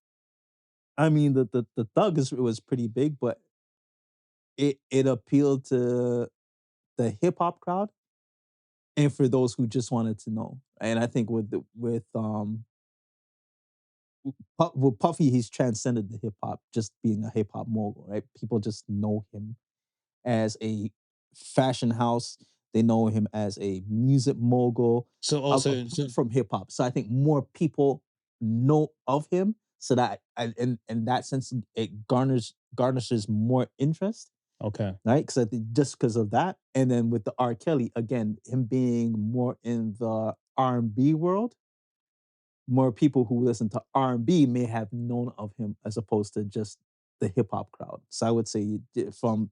I mean the thug was pretty big, but it appealed to the hip hop crowd and for those who just wanted to know. And I think with with Puffy, he's transcended the hip hop, just being a hip hop mogul, right? People just know him as a fashion house. They know him as a music mogul. So also From hip hop. So I think more people know of him. So that in that sense, it garnishes more interest, okay. right? Because I think just because of that, and then with the R. Kelly again, him being more in the R&B world, more people who listen to R&B may have known of him as opposed to just the hip hop crowd. So I would say from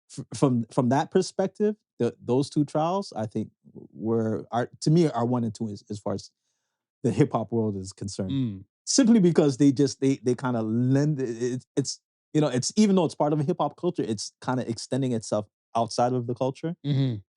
that perspective, those two trials, I think, are to me are 1 and 2 as far as the hip hop world is concerned. Simply because they kind of lend it's it's even though it's part of a hip hop culture, it's kind of extending itself outside of the culture.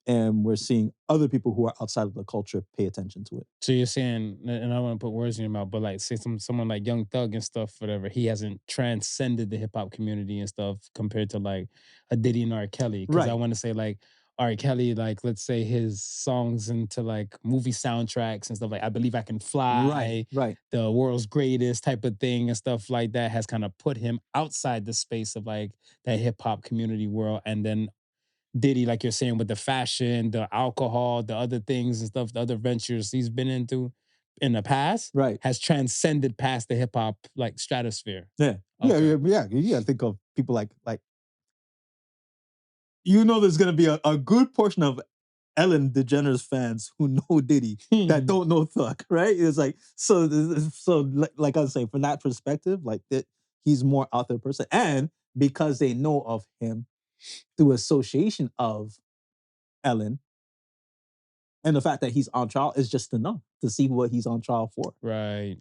And we're seeing other people who are outside of the culture pay attention to it. So you're saying, and I don't want to put words in your mouth, but like say someone like Young Thug and stuff, whatever, he hasn't transcended the hip hop community and stuff compared to like a Diddy and R. Kelly. Because I Right. want to say like R. Kelly, like let's say his songs into like movie soundtracks and stuff like I Believe I Can Fly, Right. The World's Greatest type of thing and stuff like that has kind of put him outside the space of like that hip hop community world. And then Diddy, like you're saying, with the fashion, the alcohol, the other things and stuff, the other ventures he's been into in the past, Right. has transcended past the hip hop like stratosphere. Yeah. Okay. Yeah. You gotta think of people like there's gonna be a good portion of Ellen DeGeneres fans who know Diddy that don't know Thug, right? It's like so like I was saying, from that perspective, like that he's more out there person, and because they know of him through association of Ellen, and the fact that he's on trial is just enough to see what he's on trial for, Right.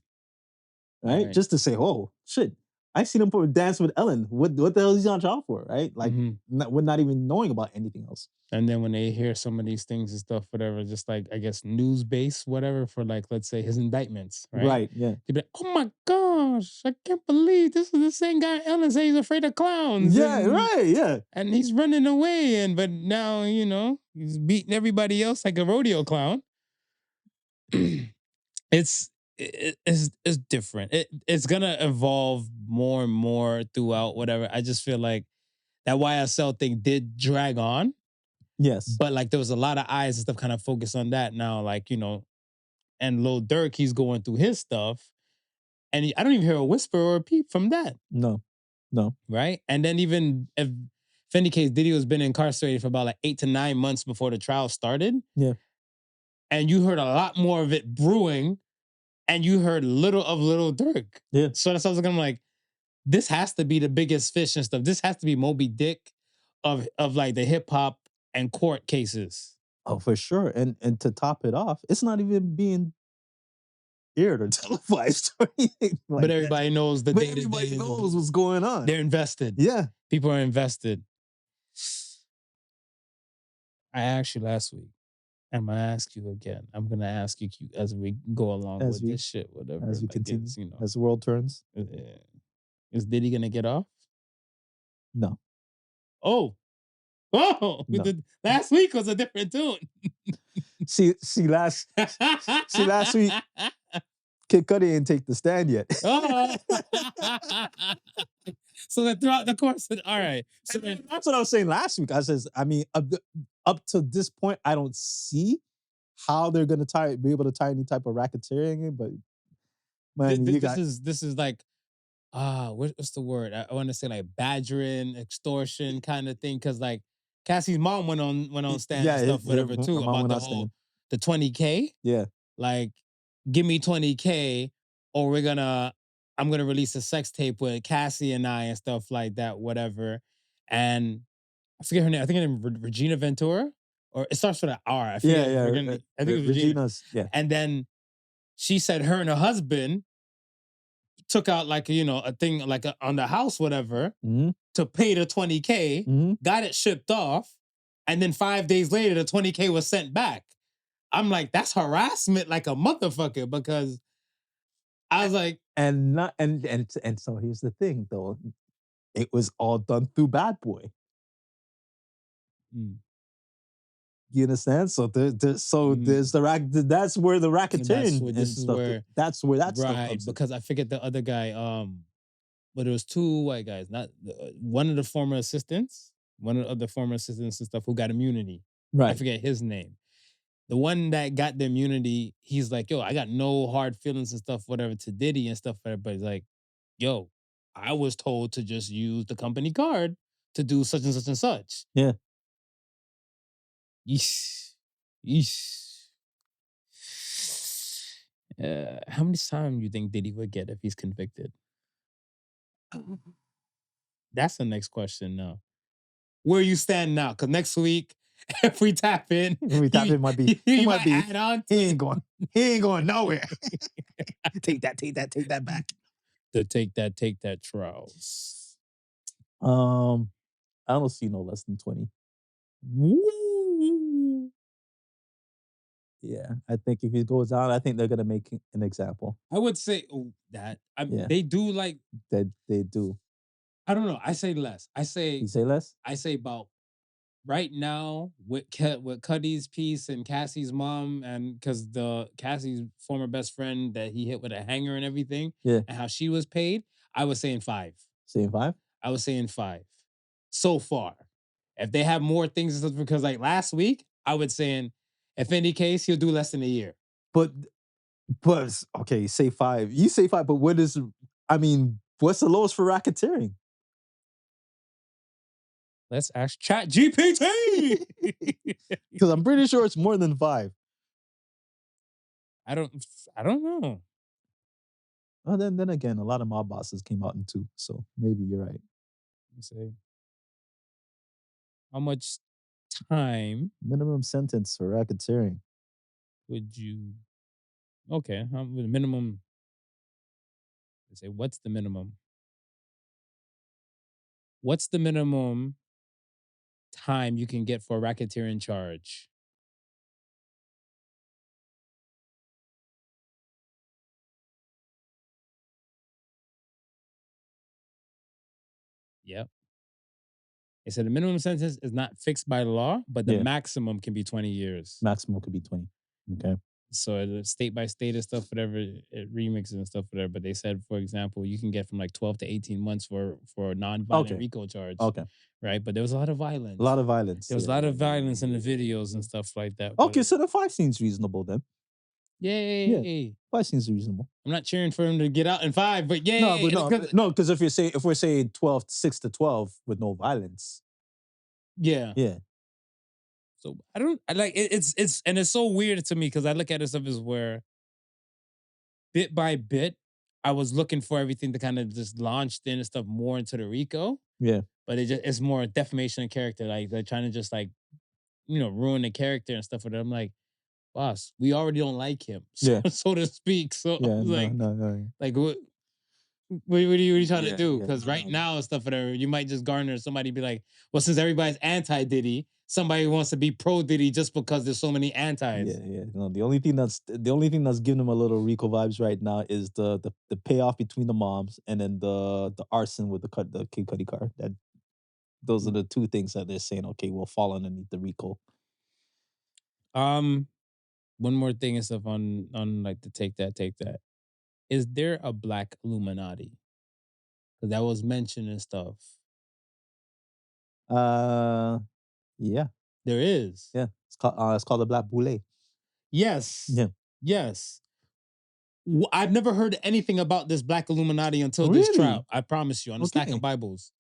right? Just to say, oh shit, I seen him dance with Ellen. What the hell is he on trial for, right? Like we're not even knowing about anything else. And then when they hear some of these things and stuff, whatever, just like I guess news based, whatever, for like let's say his indictments, right? Right. Yeah. They'd be like, oh my gosh, I can't believe this is the same guy Ellen says he's afraid of clowns. Yeah. And, Right. Yeah. and he's running away, but now he's beating everybody else like a rodeo clown. It's different. It's gonna evolve more and more throughout whatever. I just feel like that YSL thing did drag on. Yes. But like there was a lot of eyes and stuff kind of focused on that now, like, and Lil Durk, he's going through his stuff. And I don't even hear a whisper or a peep from that. No. Right? And then even if any case, Diddy was been incarcerated for about like 8 to 9 months before the trial started. Yeah. And you heard a lot more of it brewing, and you heard little of Lil Durk. Yeah. So that's what I was looking, I'm like, this has to be the biggest fish and stuff. This has to be Moby Dick of like the hip hop and court cases. Oh, for sure. And to top it off, it's not even being aired or televised or anything like But everybody knows the But day-to-day. everybody knows what's going on. They're invested. Yeah. People are invested. I asked you last week. I'm gonna ask you again. I'm gonna ask you as we go along with this shit, whatever. As we like continue, it's, as the world turns. Is Diddy gonna get off? No. Oh, No. last week was a different tune. see last week, Kid Cudi didn't take the stand yet. So then throughout the course, all right. So then, that's what I was saying last week. I mean, up to this point, I don't see how they're gonna be able to tie any type of racketeering in, but man, this is like what's the word? I want to say like badgering, extortion kind of thing, because like Cassie's mom went on stand and stuff, whatever too, about the whole the $20K. Yeah, like give me $20K, or I'm gonna release a sex tape with Cassie and I and stuff like that, whatever. And I forget her name. I think her name is Regina Ventura, or it starts with an R. I forget. Yeah. I think it was Regina's. Yeah, and then she said her and her husband took out like a thing like on the house, whatever, to pay the $20K, got it shipped off, and then 5 days later the $20K was sent back. I'm like, that's harassment like a motherfucker, because I was like, and so here's the thing though, it was all done through Bad Boy. You understand? So there's that's where the racketeering and this is stuff. where That's where that stuff right comes in. because I forget the other guy. But it was two white guys, not one of the former assistants, one of the former assistants and stuff who got immunity. I Right. forget his name. The one that got the immunity, he's like, yo, I got no hard feelings and stuff, whatever, to Diddy and stuff, whatever. But he's like, yo, I was told to just use the company card to do such and such and such. Yeah. Yeesh. Yeesh. How many time do you think Diddy would get if he's convicted? That's the next question now. Where you stand now? Because next week, if we tap in, it might be. you It might might be. add on. He ain't going nowhere. Take that back. To take that trials. I don't see no less than 20. Woo. Yeah, I think if he goes out, I think they're gonna make an example. I would say that. Yeah. They do like. They do. I don't know. I say less. I say. You say less? I say about right now with Cuddy's piece and Cassie's mom, and because the Cassie's former best friend that he hit with a hanger and everything, Yeah. and how she was paid, I was saying 5. Saying 5? I was saying 5 so far. If they have more things, because like last week, I was saying, if any case, he'll do less than a year. But okay, say 5. You say 5, but what's the lowest for racketeering? Let's ask ChatGPT. Because I'm pretty sure it's more than 5. I don't know. Well, then again, a lot of mob bosses came out in 2, so maybe you're right. Let me see. How much time Minimum sentence for racketeering. would you? Okay, the minimum. Let's say, what's the minimum? What's the minimum time you can get for a racketeering charge? Yep. It said the minimum sentence is not fixed by law, but the maximum can be 20 years. Maximum could be 20. Okay. So it's state by state and stuff, whatever, it remixes and stuff, whatever. But they said, for example, you can get from like 12 to 18 months for a non-violent RICO charge. Okay. Right? But there was a lot of violence. A lot of violence. There was a lot of violence in the videos and stuff like that. Okay, so the 5 seems reasonable then. Yay. Yeah. 5 seems reasonable. I'm not cheering for him to get out in 5, but yay. No, because if we're saying 6 to 12 with no violence. Yeah. Yeah. So I like it's and it's so weird to me because I look at it stuff as where bit by bit, I was looking for everything to kind of just launch in and stuff more into the RICO. Yeah. But it's more defamation of character. Like they're trying to just like, ruin the character and stuff with it. I'm like, boss, we already don't like him, so to speak. So no. like what are you trying to do? Because now and stuff, whatever, you might just garner somebody be like, well, since everybody's anti Diddy, somebody wants to be pro Diddy just because there's so many antis. Yeah. No, the only thing that's giving them a little RICO vibes right now is the payoff between the moms and then the arson with the Kid Cudi car. Those are the 2 things that they're saying. Okay, will fall underneath the RICO. One more thing and stuff on like to take that. Is there a Black Illuminati? Because that was mentioned and stuff. Yeah. There is. Yeah. It's called the Black Boule. Yes. Yeah. Yes. I've never heard anything about this Black Illuminati until this trial. I promise you, on the stack of Bibles.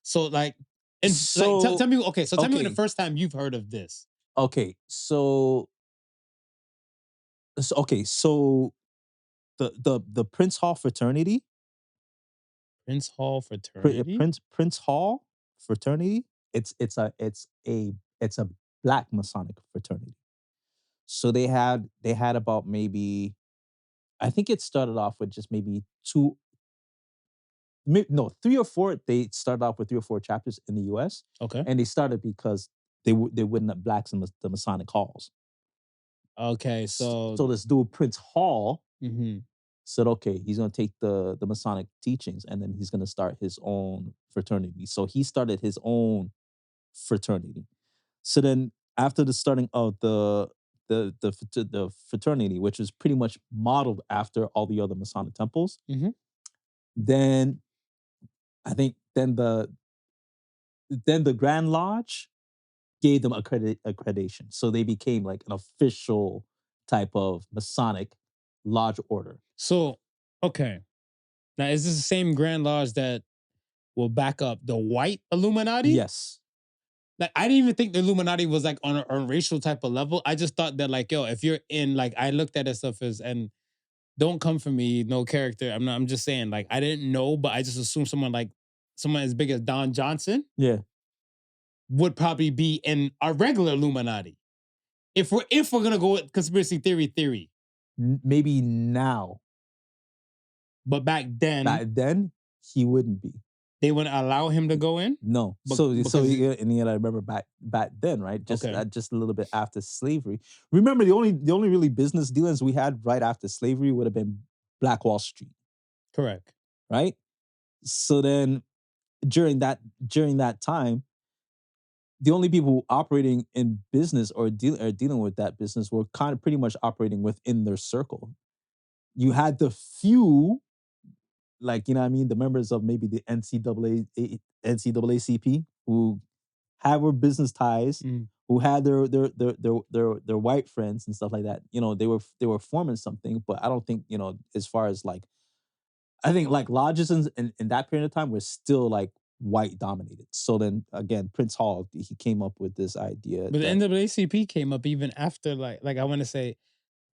So like, and tell me. Okay, so tell me when the first time you've heard of this. Okay, so the Prince Hall fraternity. Prince Hall fraternity. Prince Hall fraternity. It's a Black Masonic fraternity. So they had about maybe, I think it started off with just maybe 3 or 4. They started off with 3 or 4 chapters in the U.S. Okay, and they started because they wouldn't let blacks in the Masonic halls. Okay, so this dude Prince Hall mm-hmm. said, okay, he's gonna take the Masonic teachings and then he's gonna start his own fraternity. So he started his own fraternity. So then after the starting of the fraternity, which is pretty much modeled after all the other Masonic temples, Mhm. then I think then the Grand Lodge gave them accreditation, so they became like an official type of Masonic lodge order. So, okay. Now, is this the same Grand Lodge that will back up the white Illuminati? Yes. Like, I didn't even think the Illuminati was like on a racial type of level. I just thought that, like, yo, if you're in, like, I looked at it stuff as, and don't come for me, no character. I'm just saying, like, I didn't know, but I just assumed someone as big as Don Johnson Yeah. would probably be in a regular Illuminati. If we're gonna go with conspiracy theory, Maybe now. but back then He wouldn't be. they wouldn't allow him to go in. No. But- So because he- and I remember back then, right? Just Okay. just a little bit after slavery. Remember, the only really business dealings we had right after slavery would have been Black Wall Street, Correct. right? So then during that time, the only people operating in business or dealing with that business were kind of pretty much operating within their circle. You had the few, like, you know what I mean, the members of maybe the NCAACP who had their business ties, Mm. who had their white friends and stuff like that. You know, they were forming something, but I don't think, as far as like, I think like lodges in that period of time were still like white dominated. So then again, Prince Hall, he came up with this idea. But the that- NAACP came up even after, like I want to say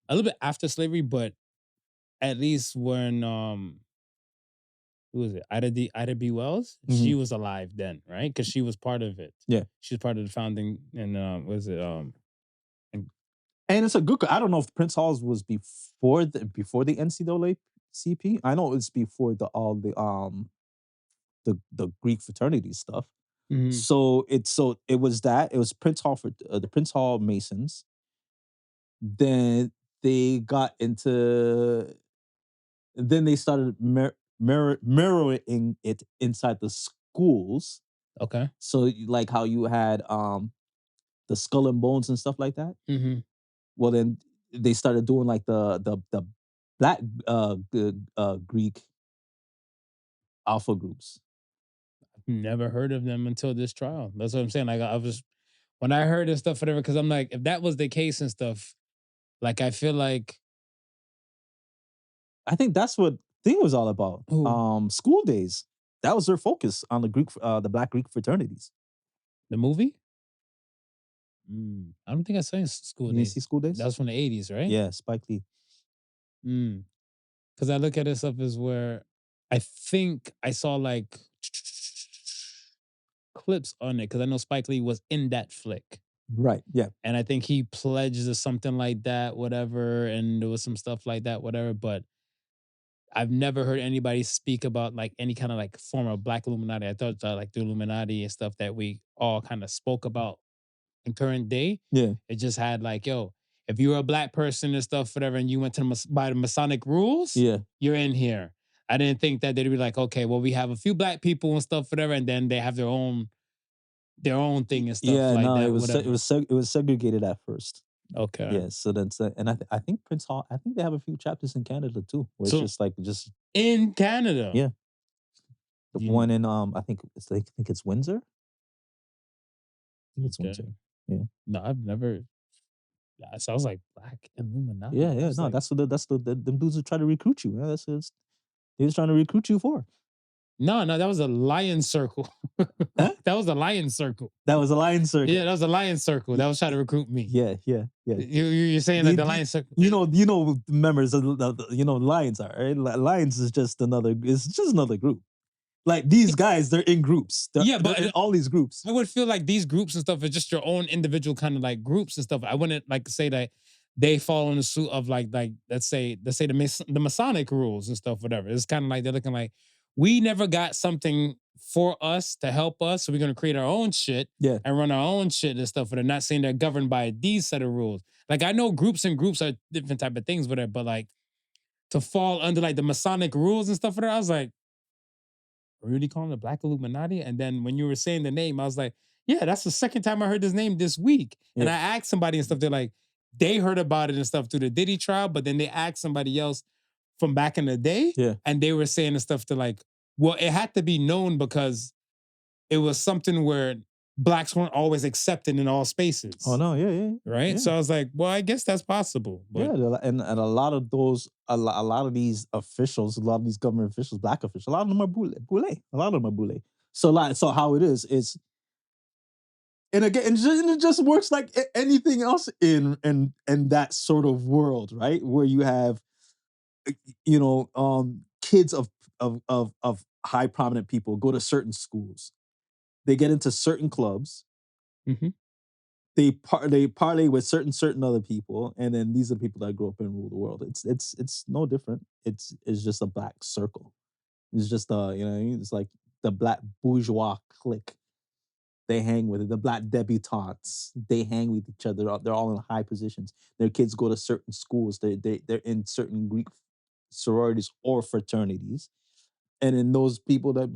a little bit after slavery, but at least when who was it? Ida B. Wells? She was alive then, right? Because she was part of it. Yeah. She was part of the founding, and And it's a good. I don't know if Prince Hall's was before the NCAACP. I know it's before the Greek fraternity stuff. Mhm. So it was Prince Hall for the Prince Hall Masons. Then they got into. Then they started mirroring it inside the schools. Okay. So like how you had the Skull and Bones and stuff like that. Mm-hmm. Well, then they started doing like the Black Greek alpha groups. Never heard of them until this trial. That's what I'm saying. Like I was, when I heard this stuff, whatever, because I'm like, if that was the case and stuff, like I feel like I think that's what thing was all about. Who? School days. That was their focus on the Black Greek fraternities. the movie. I don't think I saw School You didn't Days. see School Days? That was from the 80s, right? Yeah, Spike Lee. Because I look at this stuff as where I think I saw like clips on it, because I know Spike Lee was in that flick. Right. Yeah. And I think he pledged to something like that, whatever, and there was some stuff like that, whatever. But I've never heard anybody speak about like any kind of like form of Black Illuminati. I thought like the Illuminati and stuff that we all kind of spoke about in current day. Yeah. It just had like, yo, if you were a Black person and stuff, whatever, and you went to by the Masonic rules, Yeah. you're in here. I didn't think that they'd be like, okay, well, we have a few Black people and stuff, whatever, and then they have their own thing and stuff like that. It was segregated at first. Okay. Yeah. So then, and I think Prince Hall. I think they have a few chapters in Canada too, where So- it's just In Canada. Yeah. the You- one in I think it's Windsor. I think it's Okay. Windsor. Yeah. No, I've never. That sounds like Black Illuminati. Yeah. It's No, like- that's what them dudes are trying to recruit you. Yeah, that's what they was trying to recruit you for. No, that was a lion circle. Huh? That was a lion circle. That was a lion circle. Yeah, that was a lion circle. That was trying to recruit me. Yeah. You're saying that the lion circle. You know the members of Lions are right. Lions is just another. It's just another group. Like these guys, they're in groups. They're in all these groups. I would feel like these groups and stuff are just your own individual kind of like groups and stuff. I wouldn't like to say that they fall in the suit of like let's say the Masonic rules and stuff, whatever. It's kind of like they're looking like, we never got something for us to help us, so we're gonna create our own shit Yeah. and run our own shit and stuff. But they're not saying they're governed by these set of rules. Like I know groups and groups are different type of things, whatever. But like to fall under like the Masonic rules and stuff, whatever, I was like, are we really calling it Black Illuminati? And then when you were saying the name, I was like, Yeah, that's the second time I heard his name this week. And Yeah. I asked somebody and stuff, they're like, they heard about it and stuff through the Diddy trial, but then they asked somebody else from back in the day, Yeah. and they were saying the stuff to like, well, it had to be known because it was something where blacks weren't always accepted in all spaces. Oh no, yeah. Right? Yeah. So I was like, well, I guess that's possible. But Yeah, and a lot of those, a lot of these officials, a lot of these government officials, black officials, a lot of them are boule. A lot of them are boule. So how it is, and again, and it just works like anything else in that sort of world, right? Where you have, kids of high prominent people go to certain schools, they get into certain clubs, Mhm. they parlay with certain other people, and then these are the people that grow up and rule the world. It's no different. It's just a black circle. It's just it's like the black bourgeois clique. They hang with it. The black debutantes, they hang with each other. They're all in high positions. Their kids go to certain schools. They're in certain Greek sororities or fraternities. And in those people that,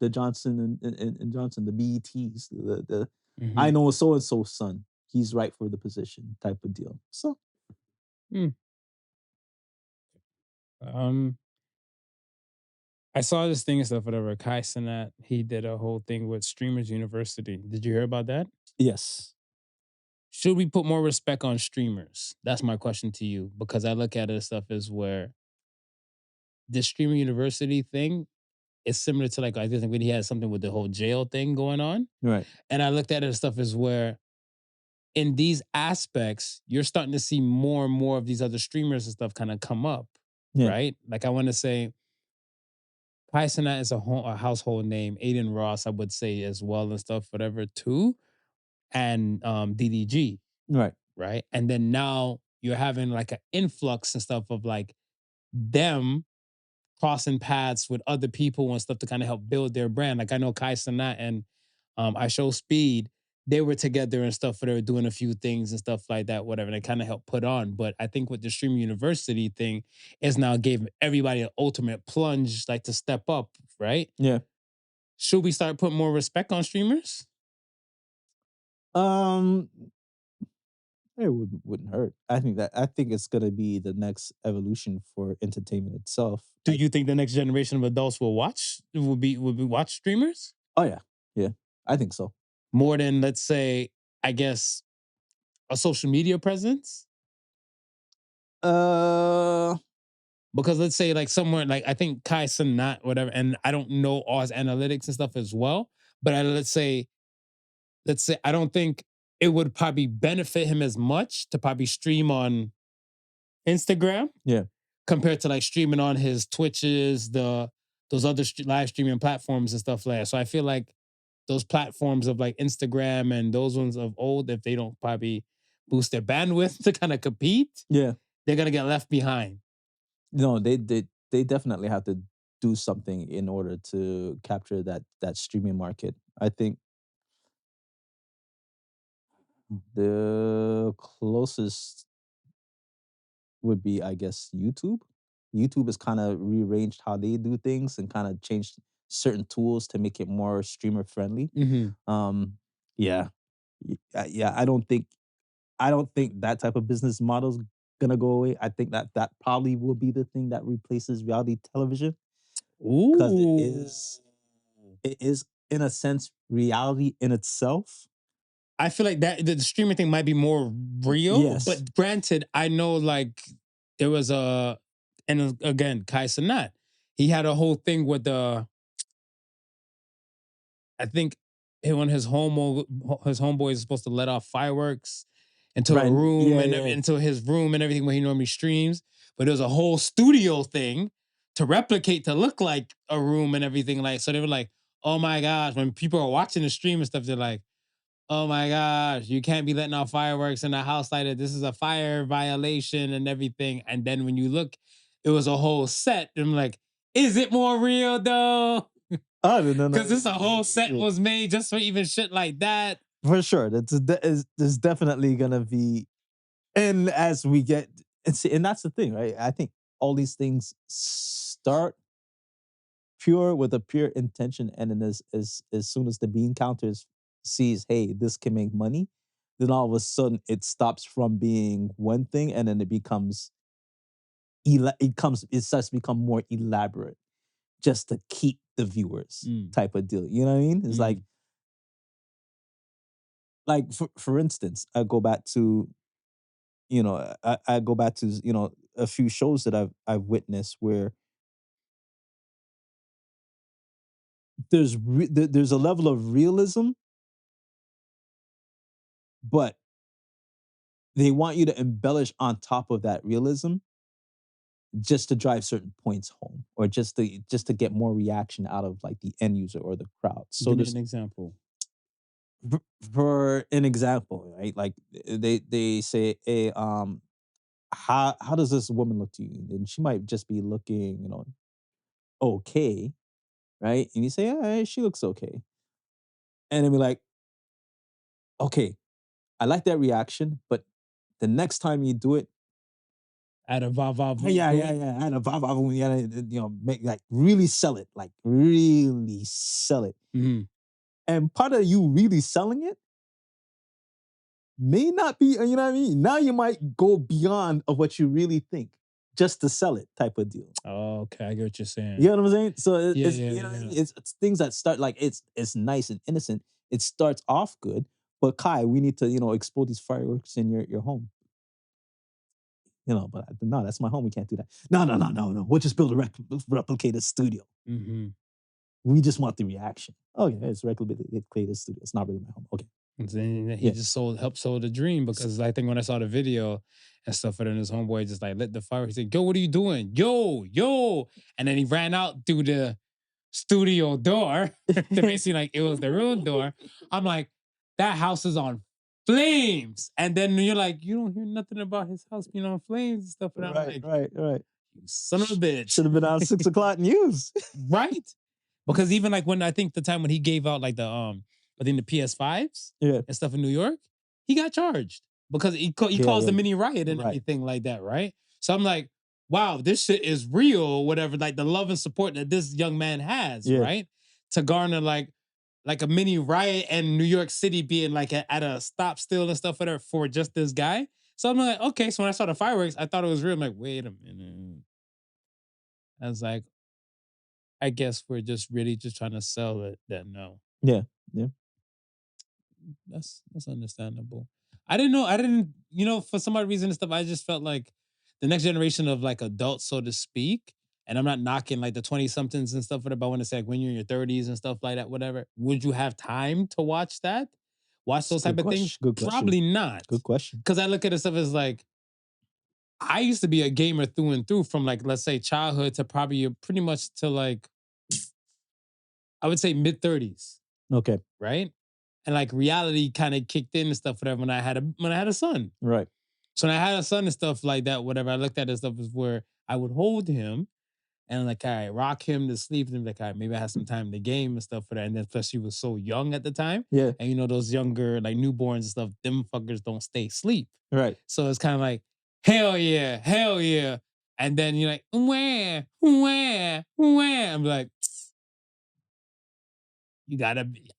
the Johnson and Johnson, the BETs, the I Mhm. know so and so's son, he's right for the position type of deal. So Um, I saw this thing and stuff, whatever. Kai Cenat, he did a whole thing with Streamers University. Did you hear about that? yes. Should we put more respect on streamers? That's my question to you. Because I look at it as stuff as where the streamer university thing is similar to like I think when he had something with the whole jail thing going on. Right. And I looked at it as stuff as where in these aspects, you're starting to see more and more of these other streamers and stuff kind of come up. Yeah. Right. Like I want to say Kai Cenat is a household name. Aiden Ross, I would say as well and stuff, whatever, too. And DDG. Right. Right. And then now you're having like an influx and stuff of like them crossing paths with other people and stuff to kind of help build their brand. Like I know Kai Cenat and I Show Speed, they were together and stuff, they were doing a few things and stuff like that, whatever. And they kind of helped put on. But I think with the Stream University thing, is now gave everybody an ultimate plunge, like to step up, right? Yeah. Should we start putting more respect on streamers? Um it wouldn't hurt. I think it's gonna be the next evolution for entertainment itself. Do you think the next generation of adults will watch streamers Oh yeah. Yeah. I think so. more than, let's say, I guess, a social media presence? Uh Because let's say like somewhere like I think Kai Cenat, whatever, and I don't know all his analytics and stuff as well. But let's say I don't think it would probably benefit him as much to probably stream on Instagram Yeah. compared to like streaming on his Twitches, those other live streaming platforms and stuff like that. So I feel like those platforms of like Instagram and those ones of old, if they don't probably boost their bandwidth to kind of compete, Yeah. they're gonna get left behind. No, they definitely have to do something in order to capture that streaming market. I think the closest would be, I guess, YouTube. YouTube has kind of rearranged how they do things and kind of changed certain tools to make it more streamer friendly. Yeah, yeah. I don't think that type of business model is gonna go away. I think that probably will be the thing that replaces reality television because Ooh. it is in a sense reality in itself. I feel like that the streaming thing might be more real, Yes, but granted, I know like there was and again, Kai Cenat, he had a whole thing with I think when his homeboy is supposed to let off fireworks into a right. room Yeah, and yeah, into his room and everything where he normally streams, but there was a whole studio thing to replicate to look like a room and everything like. So they were like, "Oh my gosh!" When people are watching the stream and stuff, they're like, "Oh my gosh, you can't be letting off fireworks in a house like that. This is a fire violation and everything." And then when you look, it was a whole set. And I'm like, is it more real though? Oh no, Because no. this a whole set Yeah. was made just for even shit like that. For sure. There's definitely gonna be, and as we get, and that's the thing, right? I think all these things start pure with a pure intention, and then as soon as the bean counter is sees, hey, this can make money, then all of a sudden it stops from being one thing and then it becomes it starts to become more elaborate just to keep the viewers type of deal. You know what I mean? It's like for instance, I go back to, I go back to, a few shows that I've witnessed where there's a level of realism, but they want you to embellish on top of that realism just to drive certain points home, or just to get more reaction out of like the end user or the crowd. So Give me there's an example. for an example, right? Like they say, hey, how does this woman look to you? And she might just be looking, okay, right? And you say, she looks okay. And then be like, okay, I like that reaction, but the next time you do it, Add a va. yeah, and a make like really sell it, like really sell it. And part of you really selling it may not be, you know what I mean? Now you might go beyond of what you really think just to sell it type of deal. Oh, okay, I get what you're saying. You know what I'm saying? So it's, yeah. it's things that start like it's nice and innocent. It starts off good, but Kai, we need to, explode these fireworks in your home. But no, that's my home. We can't do that. No. We'll just build a replicated studio. We just want the reaction. Oh yeah, it's replicated studio. It's not really my home. Okay. And then he just helped sold the dream, because I think when I saw the video and stuff, and then his homeboy just like lit the fire. He said, "Yo, what are you doing? Yo!" And then he ran out through the studio door. Basically, like it was the real door. I'm like, that house is on flames. And then you're like, you don't hear nothing about his house being on flames and stuff. And I'm like, right. You son of a bitch. Should have been on 6 o'clock news. Right? Because even like when I think the time when he gave out like the I think the PS5s and stuff in New York, he got charged because he caused a mini riot and everything like that, right? So I'm like, wow, this shit is real, whatever, like the love and support that this young man has, right? To garner like a mini riot and New York City being like at a stop still and stuff for just this guy. So I'm like, okay, so when I saw the fireworks, I thought it was real. I'm like, wait a minute. I was like, I guess we're just really just trying to sell it that no. Yeah. That's understandable. I didn't, for some odd reason and stuff, I just felt like the next generation of like adults, so to speak, and I'm not knocking like the 20-somethings and stuff, but I want to say like when you're in your 30s and stuff like that, whatever, would you have time to watch that? Watch those type of things? Good question. Probably not. Good question. Because I look at it stuff as like, I used to be a gamer through and through from like, let's say childhood to probably pretty much to like, I would say mid-30s. Okay. Right? And like reality kind of kicked in and stuff, whatever, when I had a son. Right. So when I had a son and stuff like that, whatever, I looked at it stuff as where I would hold him and like, all right, rock him to sleep. And like, all right, maybe I had some time to game and stuff for that. And then plus he was so young at the time. Yeah. And those younger, like newborns and stuff, them fuckers don't stay asleep. Right. So it's kind of like, hell yeah. And then you're like, where? I'm like, you gotta be,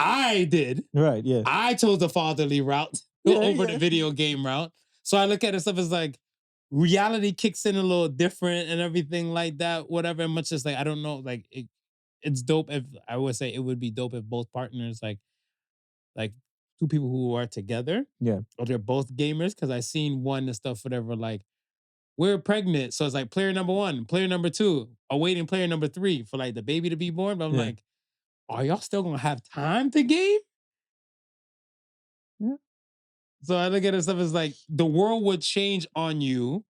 I did. Right, yeah. I chose the fatherly route over the video game route. So I look at it stuff as like reality kicks in a little different and everything like that, whatever. And much as like, I don't know, like it's dope if I would say it would be dope if both partners like two people who are together. Yeah. Or they're both gamers. Cause I seen one and stuff, whatever, like we're pregnant. So it's like player number 1, player number 2, awaiting player number 3 for like the baby to be born. But I'm like, are y'all still gonna have time to game? Yeah. So I look at it stuff as like the world would change on you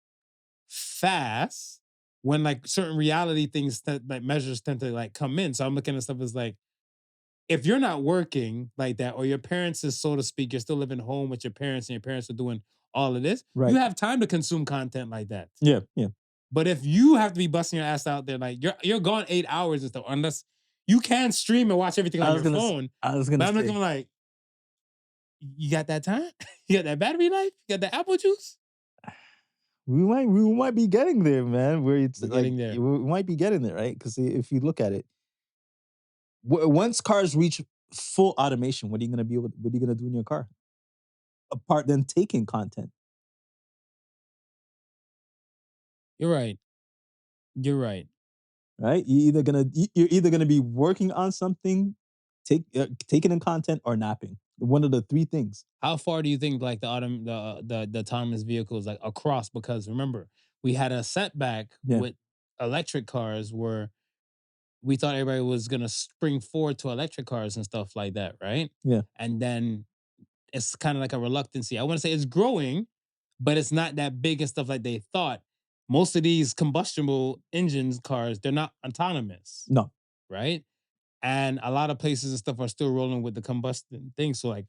fast when like certain reality things like measures tend to like come in. So I'm looking at stuff as like, if you're not working like that, or your parents is, so to speak, you're still living home with your parents and your parents are doing all of this, you have time to consume content like that. Yeah. But if you have to be busting your ass out there, like you're gone 8 hours and stuff, unless you can stream and watch everything on your phone. I'm looking like, you got that time? You got that battery life? You got that apple juice? We might be getting there, man. Where it's We're getting there. We might be getting there, right? Because if you look at it, once cars reach full automation, what are you gonna do in your car? Apart than taking content. You're right. You're right. Right? You're either gonna be working on something, taking in content, or napping. One of the three things. How far do you think like the autonomous vehicles like across? Because remember, we had a setback Yeah. with electric cars where we thought everybody was gonna spring forward to electric cars and stuff like that, right? Yeah. And then it's kind of like a reluctancy. I want to say it's growing, but it's not that big and stuff like they thought. Most of these combustible engines cars, they're not autonomous, No. right? And a lot of places and stuff are still rolling with the combustion thing. So, like,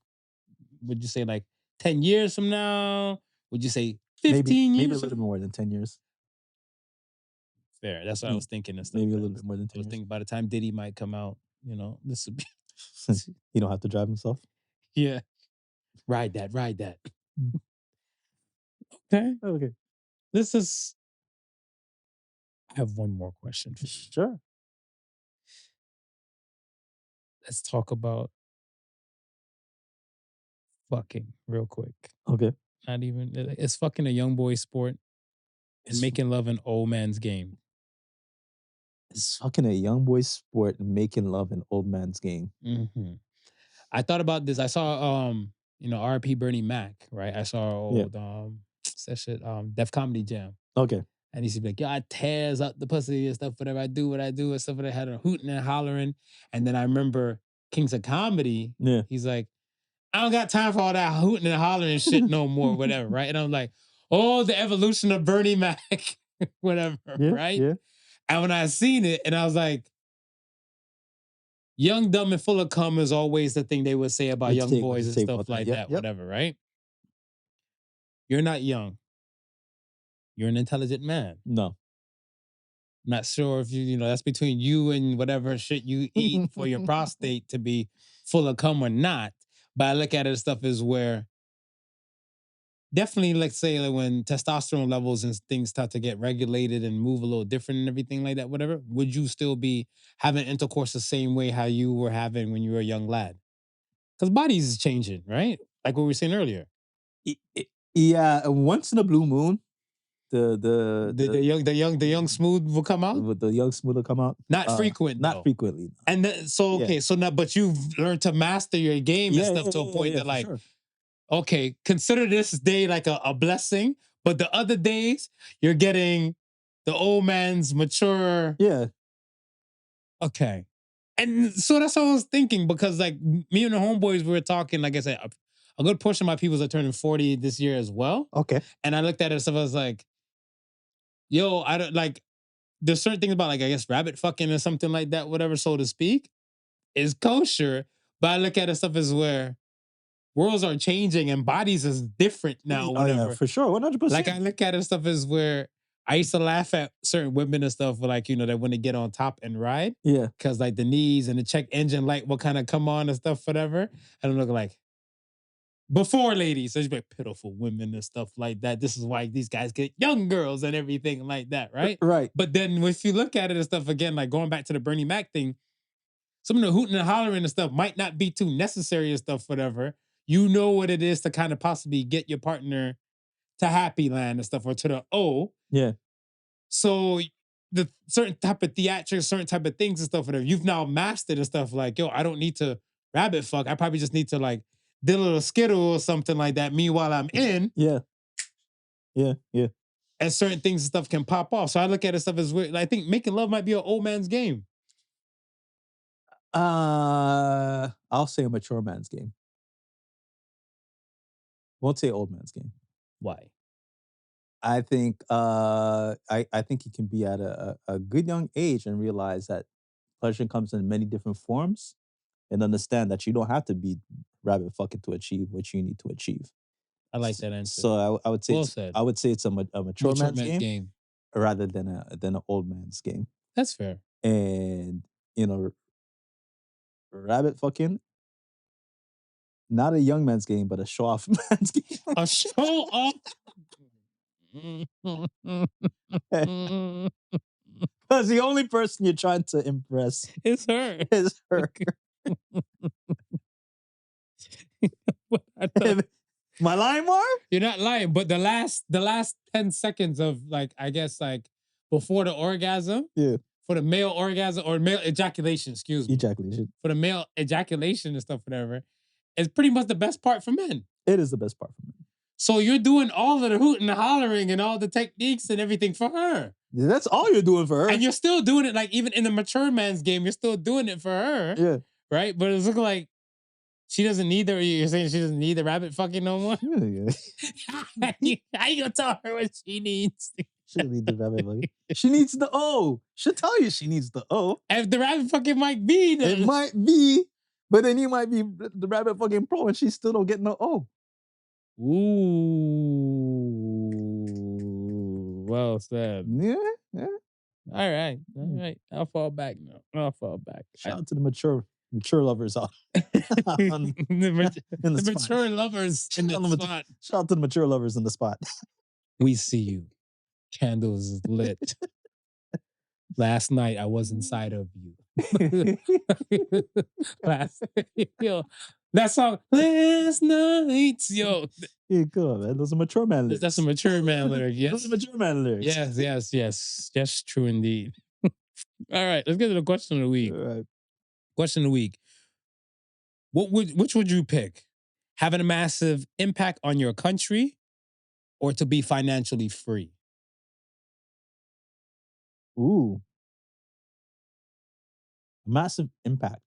would you say like 10 years from now? Would you say 15 maybe a years? little bit more than 10 years. Fair. That's what I was thinking and stuff. Maybe a little bit more than 10 I was years. thinking by the time Diddy might come out, this would be He don't have to drive himself. yeah. Ride that. Okay. Okay. This is I have one more question for you. Sure. Let's talk about fucking real quick. Okay. Not even it's fucking a young boy sport and making love an old man's game. It's fucking a young boy sport and making love an old man's game. Mm-hmm. I thought about this. I saw RP Bernie Mac, right? I saw old that shit, Def Comedy Jam. Okay. And he used to be like, I tears up the pussy and stuff, whatever I do, and stuff, and I had her hooting and hollering. And then I remember Kings of Comedy. Yeah. He's like, I don't got time for all that hooting and hollering shit no more, whatever, right? And I'm like, oh, the evolution of Bernie Mac, whatever, right? Yeah. And when I seen it, and I was like, young, dumb, and full of cum is always the thing they would say about young boys and stuff like that, whatever, right? You're not young. You're an intelligent man. No. Not sure if that's between you and whatever shit you eat for your prostate to be full of cum or not. But I look at it as stuff is where definitely, let's say, like when testosterone levels and things start to get regulated and move a little different and everything like that, whatever, would you still be having intercourse the same way how you were having when you were a young lad? Because bodies is changing, right? Like what we were saying earlier. Yeah, once in a blue moon, the young smooth will come out. The young smooth will come out. Not frequent, not frequently. And so now, but you've learned to master your game and stuff to a point that like, sure. Okay, consider this day like a blessing, but the other days you're getting the old man's mature. Yeah. Okay. And so that's what I was thinking, because like me and the homeboys, we were talking, like I said, a good portion of my people are turning 40 this year as well. Okay. And I looked at it and stuff, I was like, yo, I don't like, there's certain things about like, I guess rabbit fucking or something like that, whatever, so to speak, is kosher. But I look at it stuff as where worlds are changing and bodies is different now. Whatever. Oh, yeah, for sure, 100%. Like I look at it stuff as where I used to laugh at certain women and stuff, like that when they get on top and ride, because like the knees and the check engine light will kind of come on and stuff, whatever. And I'm looking like before ladies, there's like pitiful women and stuff like that. This is why these guys get young girls and everything like that, right? Right. But then if you look at it and stuff again, like going back to the Bernie Mac thing, some of the hooting and hollering and stuff might not be too necessary and stuff, whatever. You know what it is to kind of possibly get your partner to happy land and stuff, or to the O. Yeah. So the certain type of theatrics, certain type of things and stuff, whatever, you've now mastered and stuff like, yo, I don't need to rabbit fuck. I probably just need to like do a little skittle or something like that. Meanwhile, I'm in. Yeah. Yeah. Yeah. And certain things and stuff can pop off. So I look at it stuff as weird. I think making love might be an old man's game. I'll say a mature man's game. Won't say old man's game. Why? I think I think you can be at a good young age and realize that pleasure comes in many different forms, and understand that you don't have to be rabbit fucking to achieve what you need to achieve. I like that answer. So I would say it's a mature man's game rather than an old man's game. That's fair. And rabbit fucking, not a young man's game, but a show off man's game. A show off. Because the only person you're trying to impress is her. Is her. Am I lying, Mar? You're not lying, but the last 10 seconds of like, I guess like before the orgasm, Yeah. for the male orgasm or male ejaculation, excuse me. Ejaculation. For the male ejaculation and stuff, whatever, is pretty much the best part for men. It is the best part for me. So you're doing all of the hooting and hollering and all the techniques and everything for her. Yeah, that's all you're doing for her. And you're still doing it, like even in the mature man's game, you're still doing it for her. Yeah. Right? But it's looking like she doesn't need you're saying she doesn't need the rabbit fucking no more? Yeah. How you gonna tell her what she needs? She doesn't need the rabbit fucking. She needs the O. She'll tell you she needs the O. If the rabbit fucking might be It might be, but then you might be the rabbit fucking pro and she still don't get no O. Ooh. Well said. Yeah. All right. I'll fall back now. Shout out to the mature lovers out the in the mature lovers in the spot. Shout out to the mature lovers in the spot. We see you. Candles is lit. Last night I was inside of you. Yo, that song, last night, yo. Yeah, good, man. Those are mature man lyrics. That's a mature man lyric, yes. Those are mature man lyrics. Yes. Yes, true indeed. All right, let's get to the question of the week. All right. Question of the week. Which would you pick? Having a massive impact on your country or to be financially free? Ooh. Massive impact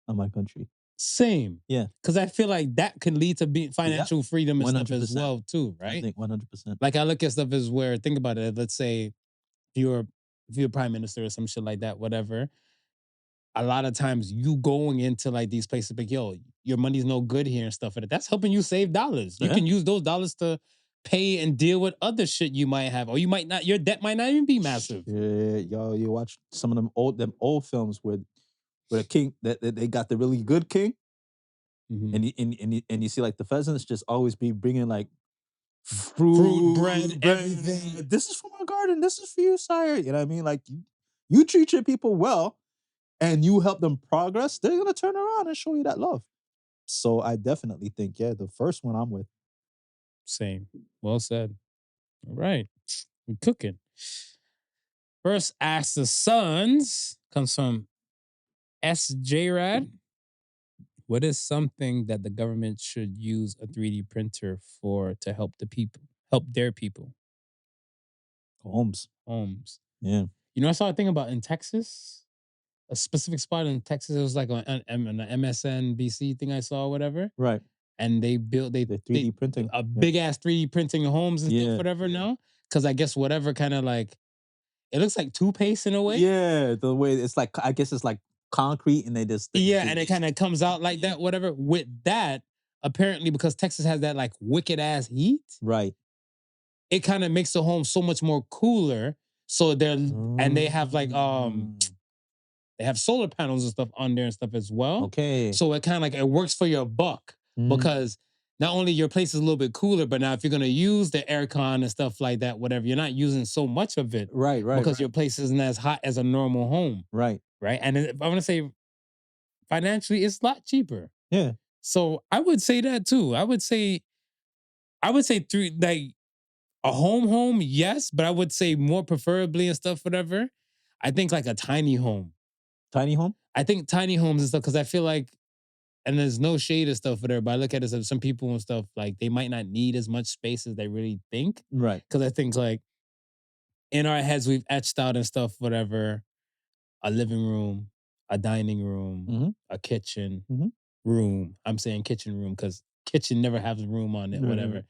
on my country. Same. Yeah. Because I feel like that can lead to financial freedom and stuff as 100%. well too, right? I think 100%. Like I look at stuff as where, think about it, let's say if you're prime minister or some shit like that, whatever, a lot of times you going into like these places like, yo, your money's no good here and stuff like that. That's helping you save dollars. You can use those dollars to pay and deal with other shit you might have. Or you might not, your debt might not even be massive. Yeah, yo, you watch some of them old films with a king that they got the really good king. Mm-hmm. And you see like the pheasants just always be bringing like fruit, bread, everything. This is from our garden. This is for you, sire. You know what I mean? Like you treat your people well and you help them progress, they're going to turn around and show you that love. So I definitely think, the first one I'm with. Same. Well said. All right. We're cooking. First Ask the Sons comes from SJrad. What is something that the government should use a 3D printer for to help their people? Homes. Yeah. You know, I saw a thing about in Texas, a specific spot in Texas. It was like an MSNBC thing I saw, or whatever. Right. And they built the 3D printing a big ass 3D printing of homes and stuff, whatever. No, because I guess whatever kind of like it looks like toothpaste in a way. Yeah, the way it's like, I guess it's like concrete, and and it kind of comes out like that, whatever. With that, apparently, because Texas has that like wicked ass heat, right? It kind of makes the home so much more cooler. So and they have like they have solar panels and stuff on there and stuff as well. Okay. So it kind of like it works for your buck because not only your place is a little bit cooler, but now if you're gonna use the aircon and stuff like that, whatever, you're not using so much of it, right? Because your place isn't as hot as a normal home, right? And I want to say, financially, it's a lot cheaper. Yeah. So I would say that too. I would say through like a home, yes, but I would say more preferably and stuff, whatever. I think like a tiny home. Tiny home? I think tiny homes and stuff because I feel like, and there's no shade and stuff whatever, but I look at it as some people and stuff like they might not need as much space as they really think. Right. Because I think like in our heads we've etched out and stuff, whatever, a living room, a dining room, a kitchen room. I'm saying kitchen room because kitchen never has room on it, whatever.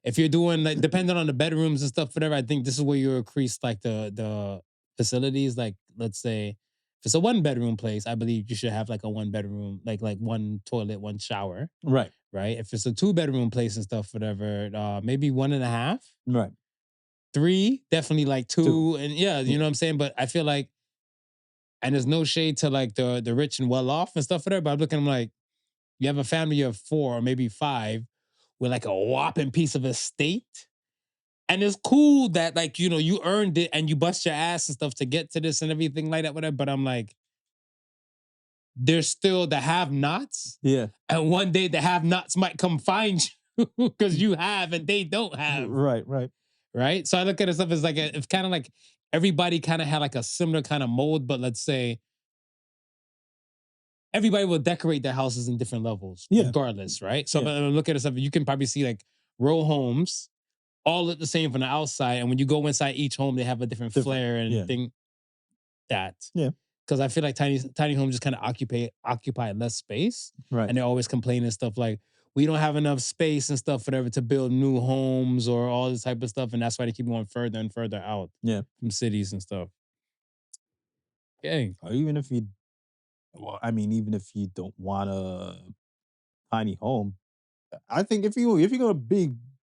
If you're doing like depending on the bedrooms and stuff, whatever, I think this is where you increase like the facilities. Like let's say if it's a 1-bedroom place, I believe you should have like a 1-bedroom, like 1 toilet, 1 shower. Right. Right. If it's a 2-bedroom place and stuff, whatever, maybe 1.5. Right. 3, definitely like 2. And you know what I'm saying? But I feel like, and there's no shade to like the rich and well off and stuff whatever, but I'm looking at them like you have a family of 4 or maybe 5 with like a whopping piece of estate. And it's cool that like, you know, you earned it and you bust your ass and stuff to get to this and everything like that, whatever. But I'm like, there's still the have-nots. Yeah. And one day the have-nots might come find you because you have and they don't have. Right. Right? So I look at it stuff as like it's kind of like everybody kind of had like a similar kind of mold, but let's say everybody will decorate their houses in different levels, Yeah. regardless, right? So Yeah. if I look at it stuff, you can probably see like row homes all look the same from the outside. And when you go inside each home, they have a different flair and thing that. Yeah. Because I feel like tiny homes just kind of occupy less space. Right. And they're always complaining stuff like, we don't have enough space and stuff, whatever, to build new homes or all this type of stuff. And that's why they keep going further and further out from cities and stuff. Okay. Or even if you don't want a tiny home, I think if you're gonna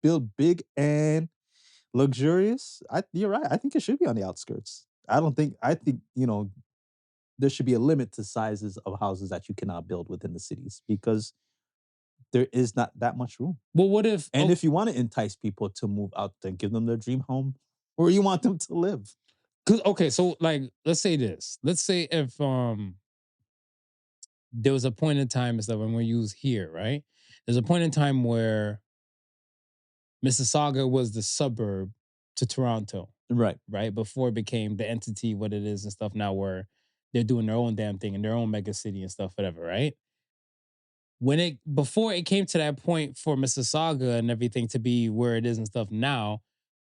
build big and luxurious, you're right. I think it should be on the outskirts. I think there should be a limit to sizes of houses that you cannot build within the cities because there is not that much room. Well, what if if you want to entice people to move out and give them their dream home, where you want them to live? Okay, so like let's say this. Let's say if there was a point in time and stuff when we use here, right? There's a point in time where Mississauga was the suburb to Toronto. Right. Right? Before it became the entity what it is and stuff now where they're doing their own damn thing in their own mega city and stuff, whatever, right? Before it came to that point for Mississauga and everything to be where it is and stuff now,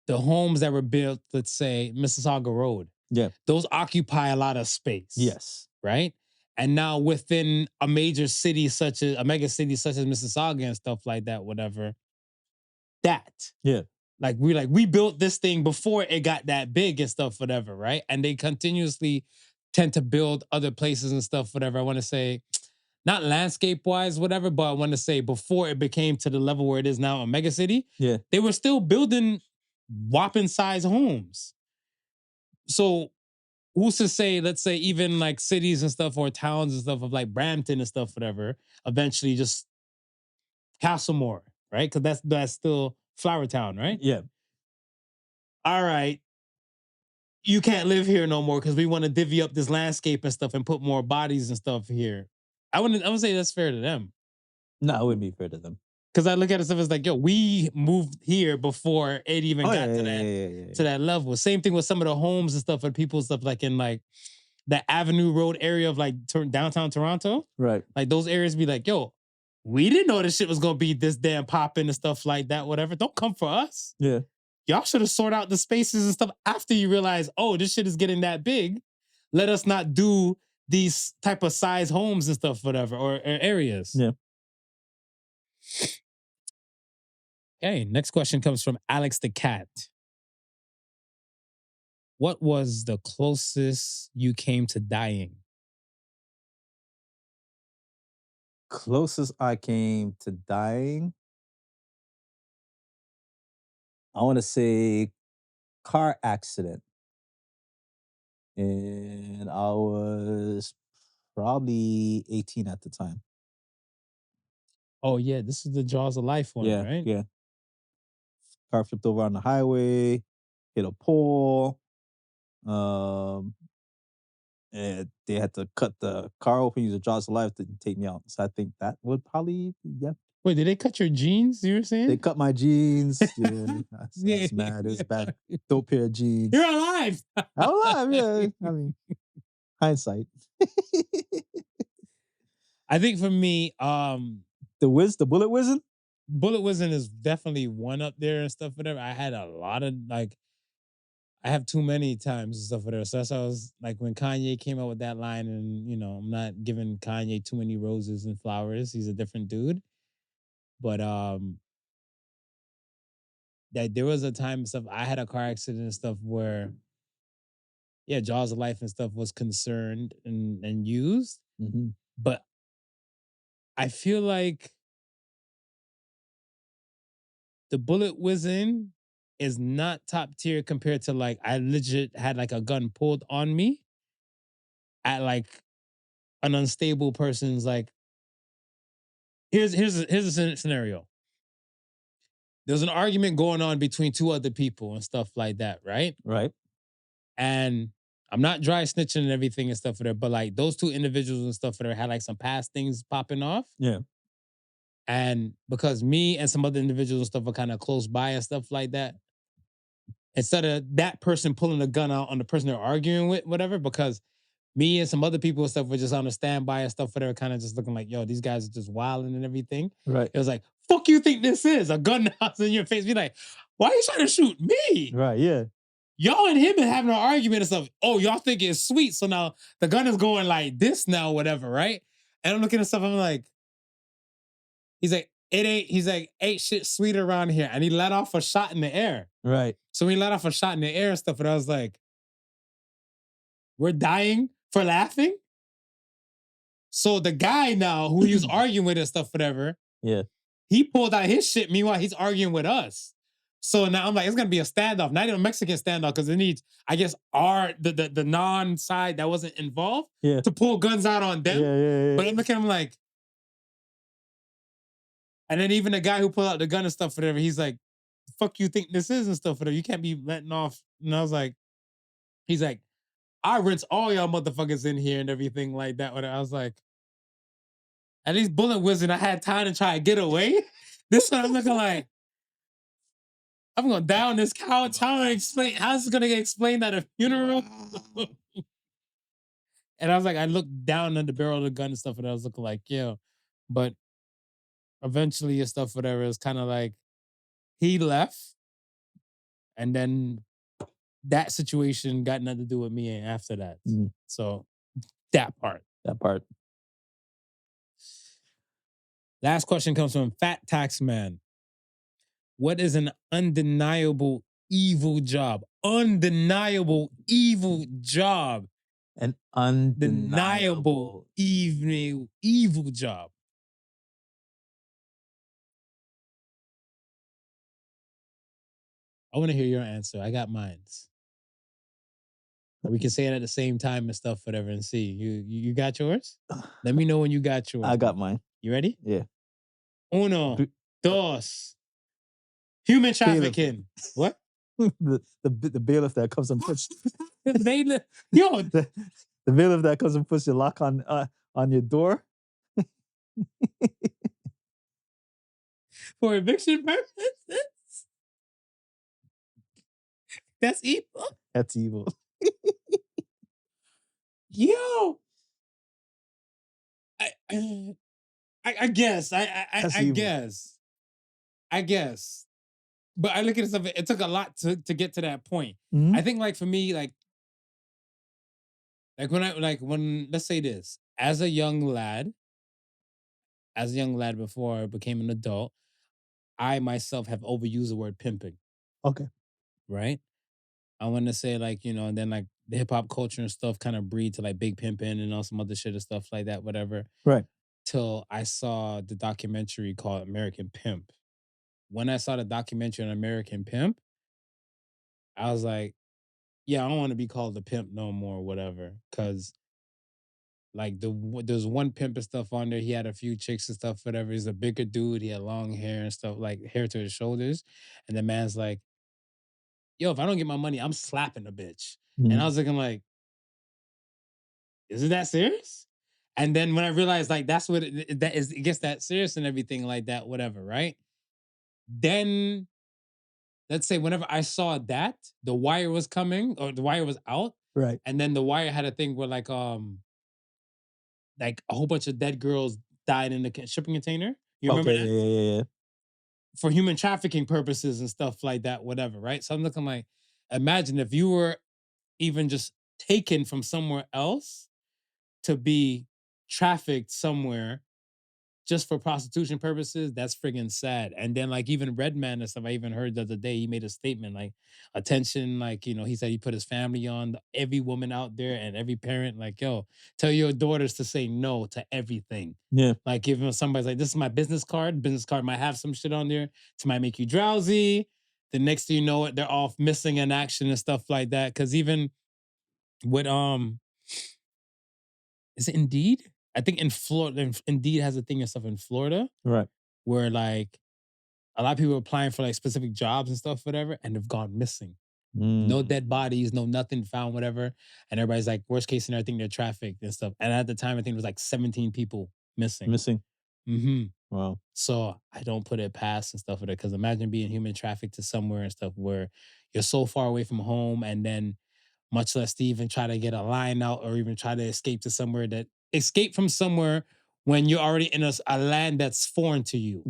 the homes that were built, let's say Mississauga Road, those occupy a lot of space. Yes. Right? And now within a major city such as a mega city such as Mississauga and stuff like that, whatever, we built this thing before it got that big and stuff, whatever, right? And they continuously tend to build other places and stuff, whatever. I want to say, not landscape-wise, whatever, but I want to say before it became to the level where it is now a mega city, they were still building whopping size homes. So who's to say, let's say even like cities and stuff or towns and stuff of like Brampton and stuff, whatever, eventually just Castlemore, right? Because that's still Flower Town, right? Yeah. All right. You can't live here no more because we want to divvy up this landscape and stuff and put more bodies and stuff here. I would say that's fair to them. No, it wouldn't be fair to them. Because I look at it stuff as like, yo, we moved here before it even got to that level. Same thing with some of the homes and stuff and people stuff like in like the Avenue Road area of like downtown Toronto. Right. Like those areas be like, yo, we didn't know this shit was gonna be this damn popping and stuff like that, whatever. Don't come for us. Yeah. Y'all should have sorted out the spaces and stuff after you realize, oh, this shit is getting that big. Let us not do these type of size homes and stuff, whatever, or areas. Yeah. Okay, next question comes from AlexTheCat. What was the closest you came to dying? Closest I came to dying, I want to say car accident. And I was probably 18 at the time. Oh, yeah, this is the Jaws of Life one, right? Yeah. Car flipped over on the highway, hit a pole. And they had to cut the car open, use the Jaws of Life to take me out. So I think that would probably, Wait, did they cut your jeans, you were saying? They cut my jeans. Yeah, that's mad. It's bad. Dope pair of jeans. You're alive. I'm alive, yeah. I mean, hindsight. I think for me, the bullet whizzing? Bullet whizzing is definitely one up there and stuff, whatever. I had a lot of I have too many times and stuff, whatever. So that's why I was like, when Kanye came out with that line, and I'm not giving Kanye too many roses and flowers. He's a different dude. But that there was a time and stuff, I had a car accident and stuff where, Jaws of Life and stuff was concerned and used. Mm-hmm. But I feel like the bullet whizzing is not top tier compared to like I legit had like a gun pulled on me at like an unstable person's like. Here's a scenario. There's an argument going on between two other people and stuff like that, right? Right. And I'm not dry snitching and everything and stuff for there, but like those two individuals and stuff for there had like some past things popping off. Yeah. And because me and some other individuals and stuff are kind of close by and stuff like that, instead of that person pulling a gun out on the person they're arguing with, whatever, because me and some other people and stuff were just on a standby and stuff, whatever, kind of just looking like, yo, these guys are just wilding and everything. Right. It was like, fuck you think this is? A gun out in your face. Be like, why are you trying to shoot me? Right. Yeah. Y'all and him are having an argument and stuff. Oh, y'all think it's sweet. So now the gun is going like this now, whatever, right? And I'm looking at stuff, I'm like, he's like, ain't shit sweet around here. And he let off a shot in the air. Right. So he let off a shot in the air and stuff. And I was like, we're dying for laughing? So the guy now who he was arguing with and stuff, whatever, Yeah. he pulled out his shit. Meanwhile, he's arguing with us. So now I'm like, it's gonna be a standoff, not even a Mexican standoff, because it needs, I guess, the non-side that wasn't involved to pull guns out on them. Yeah. But I'm looking at him like, and then even the guy who pulled out the gun and stuff, whatever, he's like, fuck you think this is and stuff, whatever. You can't be letting off. And I was like, he's like, I rinse all y'all motherfuckers in here and everything like that. Whatever. I was like, at least Bullet Wizard, I had time to try to get away. This one I'm looking like, I'm going down this couch. How's this going to get explained at a funeral? And I was like, I looked down at the barrel of the gun and stuff, and I was looking like, yeah. But eventually, and stuff, whatever, it's kind of like he left, and then that situation got nothing to do with me after that. Mm. So that part. Last question comes from Fat Tax Man. What is an undeniable evil job? Undeniable evil job. An undeniable evil job. I want to hear your answer. I got mine. We can say it at the same time and stuff, whatever, and see. You got yours? Let me know when you got yours. I got mine. You ready? Yeah. Uno, dos. Human trafficking. What? the bailiff that comes and puts Yo, the bailiff that comes and puts your lock on your door for eviction purposes. That's evil. That's evil. Yo, I guess. I guess. But I look at stuff. It took a lot to get to that point. Mm-hmm. I think, like for me, like when let's say this, as a young lad before I became an adult, I myself have overused the word pimping. Okay. Right. I want to say like, and then like the hip hop culture and stuff kind of breed to like big pimping and all some other shit and stuff like that, whatever. Right. Till I saw the documentary called American Pimp. When I saw the documentary on American Pimp, I was like, yeah, I don't want to be called a pimp no more, whatever. Cause like there's one pimp and stuff on there. He had a few chicks and stuff, whatever. He's a bigger dude. He had long hair and stuff, like hair to his shoulders. And the man's like, yo, if I don't get my money, I'm slapping a bitch. Mm-hmm. And I was looking like, is it that serious? And then when I realized like that's what it gets that serious and everything like that, whatever, right? Then let's say whenever I saw that, The Wire was coming or The Wire was out. Right. And then The Wire had a thing where like a whole bunch of dead girls died in the shipping container. You remember that? Yeah. For human trafficking purposes and stuff like that, whatever, right? So I'm looking like, imagine if you were even just taken from somewhere else to be trafficked somewhere just for prostitution purposes, that's friggin' sad. And then like even Redman and stuff, I even heard the other day, he made a statement like, attention, like, he said he put his family on, every woman out there and every parent, like, yo, tell your daughters to say no to everything. Yeah. Like if somebody's like, this is my business card might have some shit on there, it might make you drowsy. The next thing you know it, they're off missing in action and stuff like that. Cause even with, is it Indeed? I think in Florida, Indeed has a thing and stuff in Florida. Right. Where like a lot of people are applying for like specific jobs and stuff, whatever, and they've gone missing. No dead bodies, no nothing found, whatever. And everybody's like, worst case scenario, I think they're trafficked and stuff. And at the time, I think it was like 17 people missing. Mm-hmm. Wow. So I don't put it past and stuff with it, because imagine being human trafficked to somewhere and stuff where you're so far away from home, and then much less to even try to get a line out or even try to escape to somewhere that escape from somewhere when you're already in a land that's foreign to you.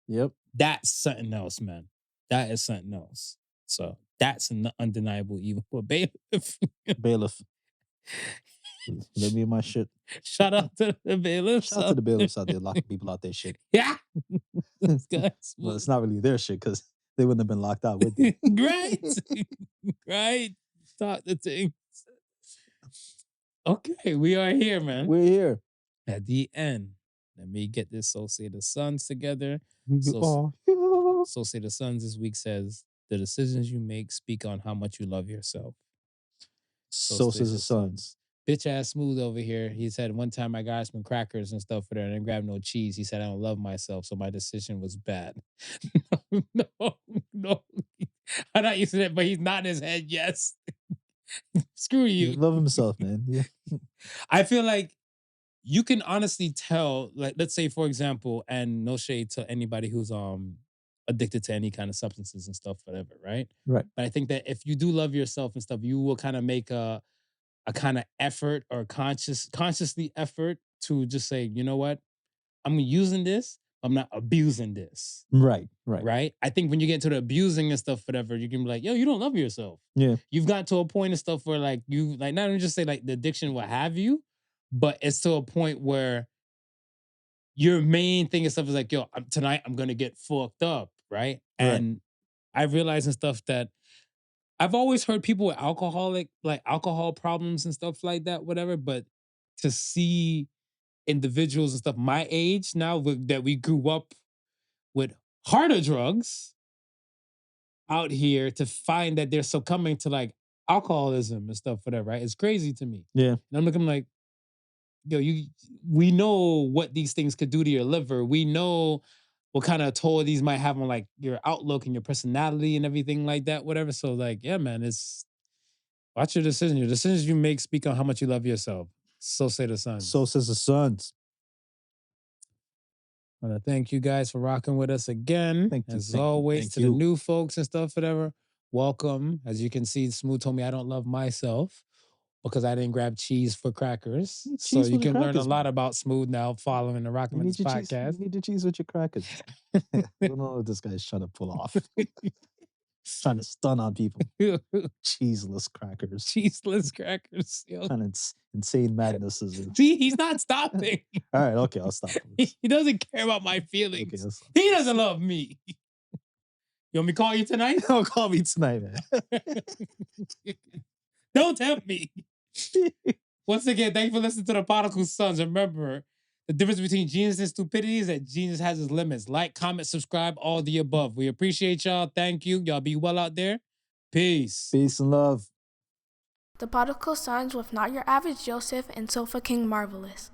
Yep. That's something else, man. That is something else. So that's an undeniable evil. But Bailiff. Let me in my shit. Shout out to the bailiffs. Shout out to the bailiffs out there locking people out their shit. Yeah. Those guys. Well, it's not really their shit because they wouldn't have been locked out, would they? Right. Right. Talk the things. Okay, we are here, man. We're here. At the end. Let me get this So Say the Sons together. So Say the Sons this week says, the decisions you make speak on how much you love yourself. So says the Sons. Bitch ass Smooth over here. He said, one time I got some crackers and stuff for there and I didn't grab no cheese. He said, I don't love myself, so my decision was bad. No. I thought you said it, but he's not in his head. Yes. Screw you. He love himself, man. Yeah. I feel like you can honestly tell, like, let's say, for example, and no shade to anybody who's addicted to any kind of substances and stuff, whatever, right? Right. But I think that if you do love yourself and stuff, you will kind of make a kind of effort or consciously effort to just say, you know what? I'm using this. I'm not abusing this. Right. I think when you get into the abusing and stuff, whatever, you can be like, yo, you don't love yourself. Yeah. You've got to a point and stuff where like you, like, not even just say like the addiction, what have you, but it's to a point where your main thing and stuff is like, yo, tonight I'm going to get fucked up. Right. And I realized and stuff that I've always heard people with alcohol problems and stuff like that, whatever. But to see individuals and stuff my age now that we grew up with harder drugs out here, to find that they're succumbing to like alcoholism and stuff, whatever, right? It's crazy to me. Yeah. And I'm looking like, yo, we know what these things could do to your liver. We know what kind of toll these might have on like your outlook and your personality and everything like that, whatever. So like, yeah, man, it's watch your decisions. Your decisions you make speak on how much you love yourself. So say the Sons. So says the Sons. I want to thank you guys for rocking with us again. Thank you. As always, Thank to the new folks and stuff, whatever. Welcome. As you can see, Smooth told me I don't love myself because I didn't grab cheese for crackers. So you can learn a lot about Smooth now following the Rockin' With Us podcast. You need your cheese with your crackers. I don't know what this guy's trying to pull off. Trying to stun on people. Cheeseless crackers. Cheeseless crackers. Yo. Kind of insane madness. See, he's not stopping. All right, okay, I'll stop. He doesn't care about my feelings. Okay, he doesn't love me. You want me to call you tonight? Don't call me tonight, man. Don't tempt me. Once again, thank you for listening to the Podical Sons. Remember, the difference between genius and stupidity is that genius has its limits. Like, comment, subscribe, all the above. We appreciate y'all. Thank you. Y'all be well out there. Peace. Peace and love. The Podical Sons with Not Your Average Joseph and Sofa King Marvelous.